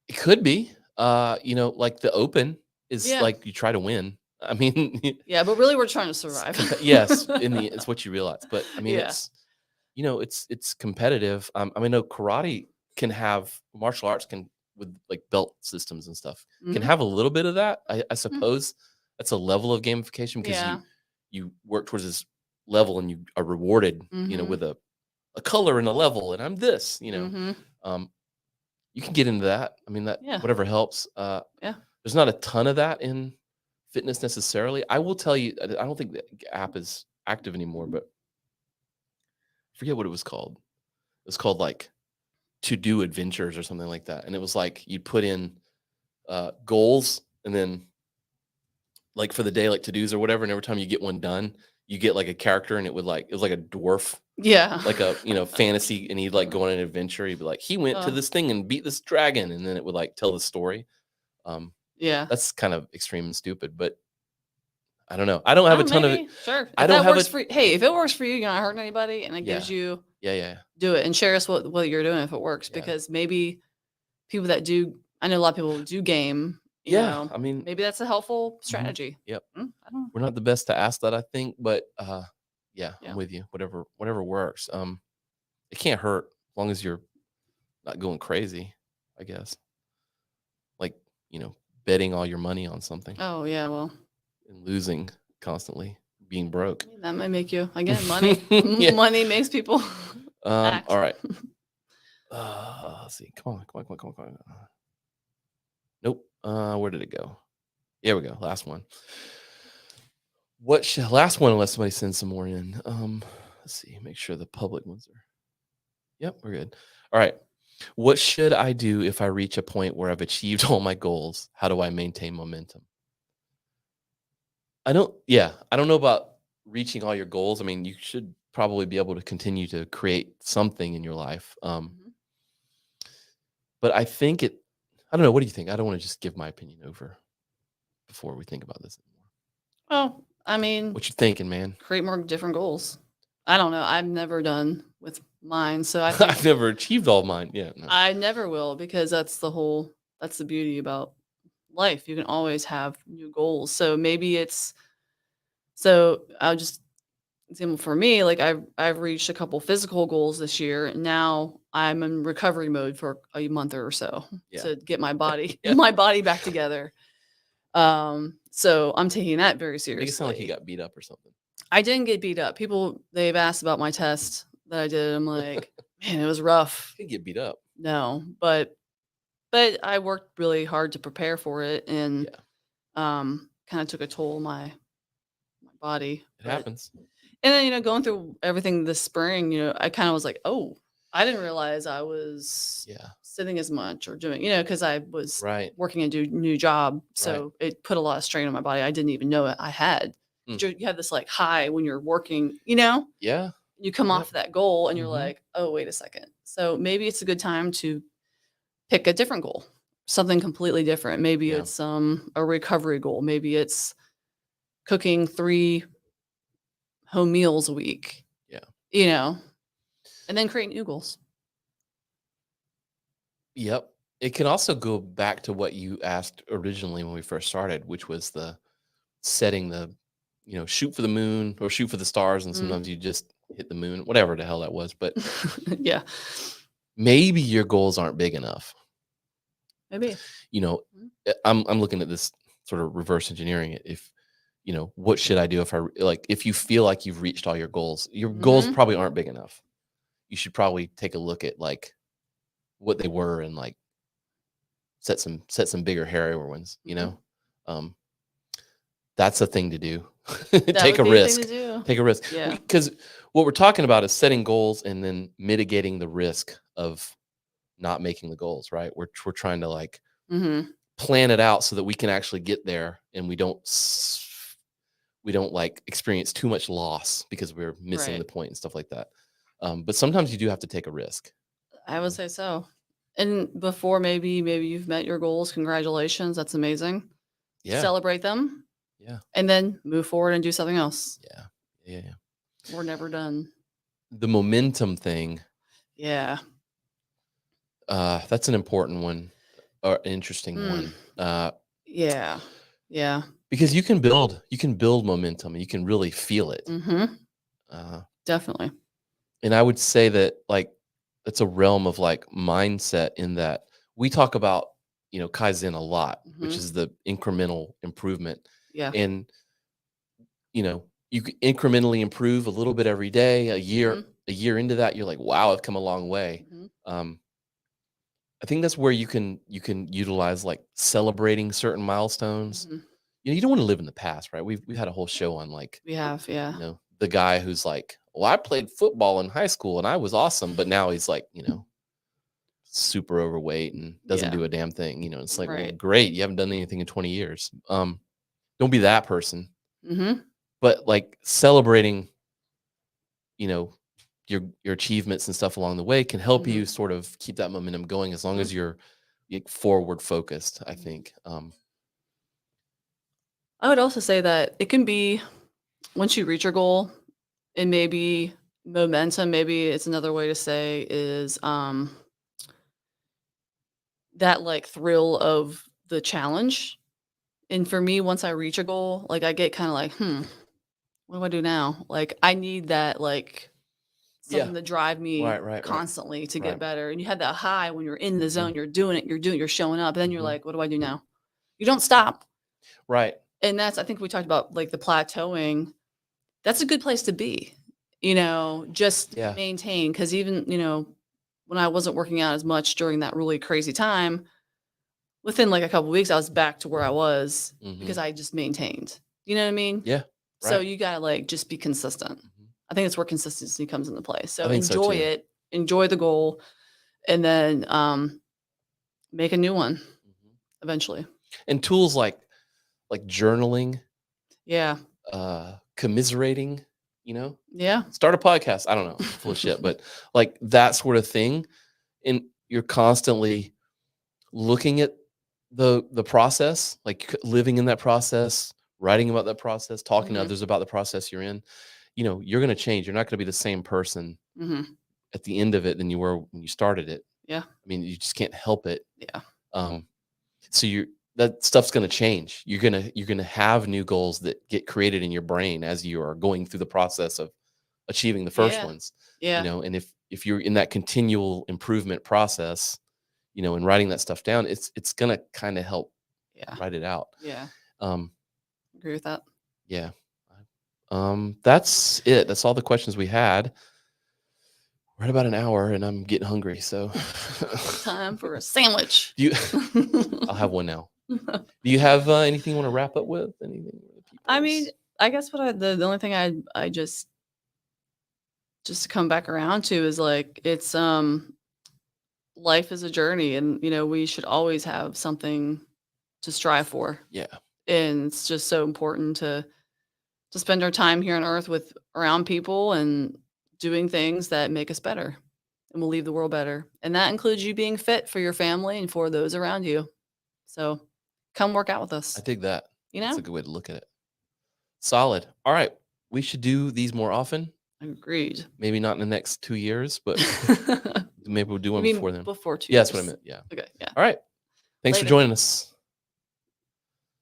[SPEAKER 2] It could be. Like the open is
[SPEAKER 1] Yeah.
[SPEAKER 2] like you try to win. I mean,
[SPEAKER 1] Yeah, but really, we're trying to survive.
[SPEAKER 2] yes, it's what you realize. But I mean,
[SPEAKER 1] Yeah.
[SPEAKER 2] it's competitive. I mean, no, karate can have martial arts can with like belt systems and stuff can
[SPEAKER 1] Mhm.
[SPEAKER 2] have a little bit of that. I
[SPEAKER 1] Mm.
[SPEAKER 2] suppose that's a level of gamification because
[SPEAKER 1] Yeah.
[SPEAKER 2] you work towards this level and you are rewarded,
[SPEAKER 1] Mhm.
[SPEAKER 2] with a color and a level, and I'm this,
[SPEAKER 1] Mhm.
[SPEAKER 2] you can get into that. I mean, that
[SPEAKER 1] Yeah.
[SPEAKER 2] whatever helps.
[SPEAKER 1] Yeah.
[SPEAKER 2] There's not a ton of that in fitness necessarily. I will tell you, I don't think the app is active anymore, but I forget what it was called. It was called like To Do Adventures or something like that. And it was like you'd put in goals and then like for the day, like to dos or whatever. And every time you get one done, you get like a character and it was like a dwarf,
[SPEAKER 1] Yeah.
[SPEAKER 2] like a, fantasy. And he'd like go on an adventure. He'd be like, he went to
[SPEAKER 1] Uh,
[SPEAKER 2] this thing and beat this dragon. And then it would like tell the story. Um,
[SPEAKER 1] yeah.
[SPEAKER 2] that's kind of extreme and stupid, but I don't know. I don't have a ton of it.
[SPEAKER 1] Maybe. Sure.
[SPEAKER 2] I
[SPEAKER 1] If
[SPEAKER 2] don't
[SPEAKER 1] that
[SPEAKER 2] have
[SPEAKER 1] works
[SPEAKER 2] a,
[SPEAKER 1] for hey, if it works for you, you're not hurting anybody and it
[SPEAKER 2] yeah,
[SPEAKER 1] gives you
[SPEAKER 2] yeah.
[SPEAKER 1] do it and share us what you're doing if it works
[SPEAKER 2] Yeah.
[SPEAKER 1] because maybe people that do I know a lot of people do game,
[SPEAKER 2] Yeah. I mean,
[SPEAKER 1] maybe that's a helpful
[SPEAKER 2] mhm,
[SPEAKER 1] strategy.
[SPEAKER 2] yep.
[SPEAKER 1] I don't know.
[SPEAKER 2] We're not the best to ask that, I think, but yeah, I'm
[SPEAKER 1] Yeah.
[SPEAKER 2] with you. Whatever works. It can't hurt as long as you're not going crazy, I guess. Like, betting all your money on something
[SPEAKER 1] Oh yeah, well,
[SPEAKER 2] and losing constantly, being broke.
[SPEAKER 1] I mean, that might make you again money.
[SPEAKER 2] Yeah.
[SPEAKER 1] Money makes people act.
[SPEAKER 2] All right. Let's see. Come on. Nope. Where did it go? Here we go. Last one. Last one unless somebody sends some more in. Let's see. Make sure the public ones are. Yep, we're good. All right. What should I do if I reach a point where I've achieved all my goals? How do I maintain momentum? I don't know about reaching all your goals. I mean, you should probably be able to continue to create something in your life.
[SPEAKER 1] Mhm.
[SPEAKER 2] But I think I don't know. What do you think? I don't want to just give my opinion over before we think about this anymore.
[SPEAKER 1] Well, I mean,
[SPEAKER 2] What you thinking, man?
[SPEAKER 1] create more different goals. I don't know. I've never done with mine, so I think
[SPEAKER 2] I've never achieved all mine. Yeah, no.
[SPEAKER 1] I never will because that's the beauty about life. You can always have new goals. So maybe it's so I'll just example for me, like I've reached a couple physical goals this year. And now I'm in recovery mode for a month or so
[SPEAKER 2] Yeah.
[SPEAKER 1] to get my body
[SPEAKER 2] Yeah.
[SPEAKER 1] my body back together. So I'm taking that very
[SPEAKER 2] Make it sound like you
[SPEAKER 1] seriously.
[SPEAKER 2] got beat up or something.
[SPEAKER 1] I didn't get beat up. People they've asked about my test that I did. I'm like, man, it was rough.
[SPEAKER 2] You could get beat up.
[SPEAKER 1] No, but I worked really hard to prepare for it and
[SPEAKER 2] Yeah,
[SPEAKER 1] kind of took a toll on my body.
[SPEAKER 2] it
[SPEAKER 1] But
[SPEAKER 2] happens.
[SPEAKER 1] and then, going through everything this spring, I kind of was like, "Oh, I didn't realize I was
[SPEAKER 2] Yeah.
[SPEAKER 1] sitting as much or doing," because I was
[SPEAKER 2] Right.
[SPEAKER 1] working a new job,
[SPEAKER 2] Right.
[SPEAKER 1] so it put a lot of strain on my body. I didn't even know it. I had.
[SPEAKER 2] Mm.
[SPEAKER 1] You have this like high when you're working,
[SPEAKER 2] Yeah.
[SPEAKER 1] you come
[SPEAKER 2] Yep.
[SPEAKER 1] off that goal and you're
[SPEAKER 2] Mhm.
[SPEAKER 1] like, "Oh, wait a second." So maybe it's a good time to pick a different goal, something completely different. Maybe
[SPEAKER 2] Yeah.
[SPEAKER 1] it's a recovery goal. Maybe it's cooking 3 home meals a week.
[SPEAKER 2] Yeah.
[SPEAKER 1] And then create new goals.
[SPEAKER 2] Yep. It can also go back to what you asked originally when we first started, which was the setting the, shoot for the moon or shoot for the stars. And sometimes you just hit the moon, whatever the hell that was. But
[SPEAKER 1] Yeah,
[SPEAKER 2] maybe your goals aren't big enough.
[SPEAKER 1] maybe.
[SPEAKER 2] I'm looking at this sort of reverse engineering it. If, what should I do if you feel like you've reached all your goals
[SPEAKER 1] Mhm.
[SPEAKER 2] probably aren't big enough. You should probably take a look at like what they were and like set some bigger, hairier ones,
[SPEAKER 1] Mhm.
[SPEAKER 2] Um, that's a thing to do.
[SPEAKER 1] That
[SPEAKER 2] Take
[SPEAKER 1] would
[SPEAKER 2] a
[SPEAKER 1] be a thing to
[SPEAKER 2] risk.
[SPEAKER 1] do.
[SPEAKER 2] Take a risk.
[SPEAKER 1] Yeah.
[SPEAKER 2] Because what we're talking about is setting goals and then mitigating the risk of not making the goals, right? We're trying to like
[SPEAKER 1] Mhm.
[SPEAKER 2] plan it out so that we can actually get there and we don't like experience too much loss because we're missing the
[SPEAKER 1] Right.
[SPEAKER 2] point and stuff like that. But sometimes you do have to take a risk.
[SPEAKER 1] I would say so. And before maybe you've met your goals, congratulations, that's amazing.
[SPEAKER 2] Yeah.
[SPEAKER 1] Celebrate them
[SPEAKER 2] Yeah.
[SPEAKER 1] and then move forward and do something else.
[SPEAKER 2] Yeah. Yeah.
[SPEAKER 1] We're never done.
[SPEAKER 2] The momentum thing,
[SPEAKER 1] Yeah.
[SPEAKER 2] that's an important one or an interesting
[SPEAKER 1] Mm.
[SPEAKER 2] one.
[SPEAKER 1] Yeah. Yeah.
[SPEAKER 2] Because you can build momentum and you can really feel it.
[SPEAKER 1] Mhm.
[SPEAKER 2] Uh,
[SPEAKER 1] Definitely.
[SPEAKER 2] and I would say that like that's a realm of like mindset in that we talk about, Kaizen a lot, which
[SPEAKER 1] Mhm.
[SPEAKER 2] is the incremental improvement.
[SPEAKER 1] Yeah.
[SPEAKER 2] And, you can incrementally improve a little bit every day,
[SPEAKER 1] Mhm.
[SPEAKER 2] a year into that, you're like, wow, I've come a long way.
[SPEAKER 1] Mhm.
[SPEAKER 2] Um, I think that's where you can utilize like celebrating certain milestones.
[SPEAKER 1] Mhm.
[SPEAKER 2] You don't want to live in the past, right? We've had a whole show on like,
[SPEAKER 1] We have, yeah.
[SPEAKER 2] the guy who's like, well, I played football in high school and I was awesome, but now he's like, super overweight and doesn't
[SPEAKER 1] Yeah.
[SPEAKER 2] do a damn thing. It's like, well,
[SPEAKER 1] Right.
[SPEAKER 2] great, you haven't done anything in 20 years. Don't be that person,
[SPEAKER 1] Mhm.
[SPEAKER 2] but like celebrating, you know, your achievements and stuff along the way can help you
[SPEAKER 1] Mhm.
[SPEAKER 2] sort of keep that momentum going as long
[SPEAKER 1] Mhm.
[SPEAKER 2] as you're forward focused, I
[SPEAKER 1] Mhm.
[SPEAKER 2] think.
[SPEAKER 1] I would also say that it can be once you reach your goal, it may be momentum, maybe it's another way to say is, that, like, thrill of the challenge, and for me, once I reach a goal, like, I get kinda like, "Hmm, what do I do now?" Like, I need that, like,
[SPEAKER 2] Yeah.
[SPEAKER 1] something to drive me
[SPEAKER 2] Right.
[SPEAKER 1] constantly to get
[SPEAKER 2] Right.
[SPEAKER 1] better, and you had that high when you're in the
[SPEAKER 2] Mhm,
[SPEAKER 1] zone, you're showing up, and then you're
[SPEAKER 2] mhm.
[SPEAKER 1] like, "What do I do now?" You don't stop,
[SPEAKER 2] Right.
[SPEAKER 1] and that's I think we talked about, like, the plateauing. That's a good place to be, just
[SPEAKER 2] Yeah.
[SPEAKER 1] maintain because even, when I wasn't working out as much during that really crazy time, within, like, a couple weeks, I was back to where I was because
[SPEAKER 2] Mhm.
[SPEAKER 1] I just maintained. You know what I mean?
[SPEAKER 2] Yeah.
[SPEAKER 1] So
[SPEAKER 2] Right.
[SPEAKER 1] you gotta, like, just be consistent.
[SPEAKER 2] Mhm.
[SPEAKER 1] I think it's where consistency comes into play.
[SPEAKER 2] I
[SPEAKER 1] So
[SPEAKER 2] think so
[SPEAKER 1] enjoy
[SPEAKER 2] too.
[SPEAKER 1] it, enjoy the goal, and then, make a new one
[SPEAKER 2] Mhm.
[SPEAKER 1] eventually.
[SPEAKER 2] And tools like journaling,
[SPEAKER 1] Yeah.
[SPEAKER 2] commiserating, you know?
[SPEAKER 1] Yeah.
[SPEAKER 2] Start a podcast. I don't know. I'm full of shit, but like that sort of thing. And you're constantly looking at the process, like living in that process, writing about that process, talking to
[SPEAKER 1] Mhm.
[SPEAKER 2] others about the process you're in, you're going to change. You're not going to be the same person
[SPEAKER 1] Mhm.
[SPEAKER 2] at the end of it than you were when you started it.
[SPEAKER 1] Yeah.
[SPEAKER 2] I mean, you just can't help it.
[SPEAKER 1] Yeah.
[SPEAKER 2] Um, so that stuff's going to change. You're going to have new goals that get created in your brain as you are going through the process of achieving the first
[SPEAKER 1] Yeah.
[SPEAKER 2] ones.
[SPEAKER 1] Yeah.
[SPEAKER 2] And if you're in that continual improvement process, and writing that stuff down, it's going to kind of help
[SPEAKER 1] Yeah.
[SPEAKER 2] write it out.
[SPEAKER 1] Yeah.
[SPEAKER 2] Um,
[SPEAKER 1] Agree with that.
[SPEAKER 2] yeah. That's it. That's all the questions we had. We're at about an hour and I'm getting hungry. So
[SPEAKER 1] Time for a sandwich.
[SPEAKER 2] you I'll have one now. Do you have anything you want to wrap up with? Anything for the people?
[SPEAKER 1] I mean, I guess the only thing I just to come back around to is like it's life is a journey, and we should always have something to strive for.
[SPEAKER 2] Yeah.
[SPEAKER 1] And it's just so important to spend our time here on earth with around people and doing things that make us better and will leave the world better. And that includes you being fit for your family and for those around you. So come work out with
[SPEAKER 2] I
[SPEAKER 1] us.
[SPEAKER 2] dig that.
[SPEAKER 1] You
[SPEAKER 2] That's
[SPEAKER 1] know?
[SPEAKER 2] a good way to look at it. Solid. All right. We should do these more often.
[SPEAKER 1] Agreed.
[SPEAKER 2] Maybe not in the next 2 years, but maybe we'll do
[SPEAKER 1] You
[SPEAKER 2] one
[SPEAKER 1] mean
[SPEAKER 2] before then.
[SPEAKER 1] before 2
[SPEAKER 2] Yeah,
[SPEAKER 1] years?
[SPEAKER 2] that's what I meant. Yeah.
[SPEAKER 1] Okay, yeah.
[SPEAKER 2] All right. Thanks for
[SPEAKER 1] Later.
[SPEAKER 2] joining us.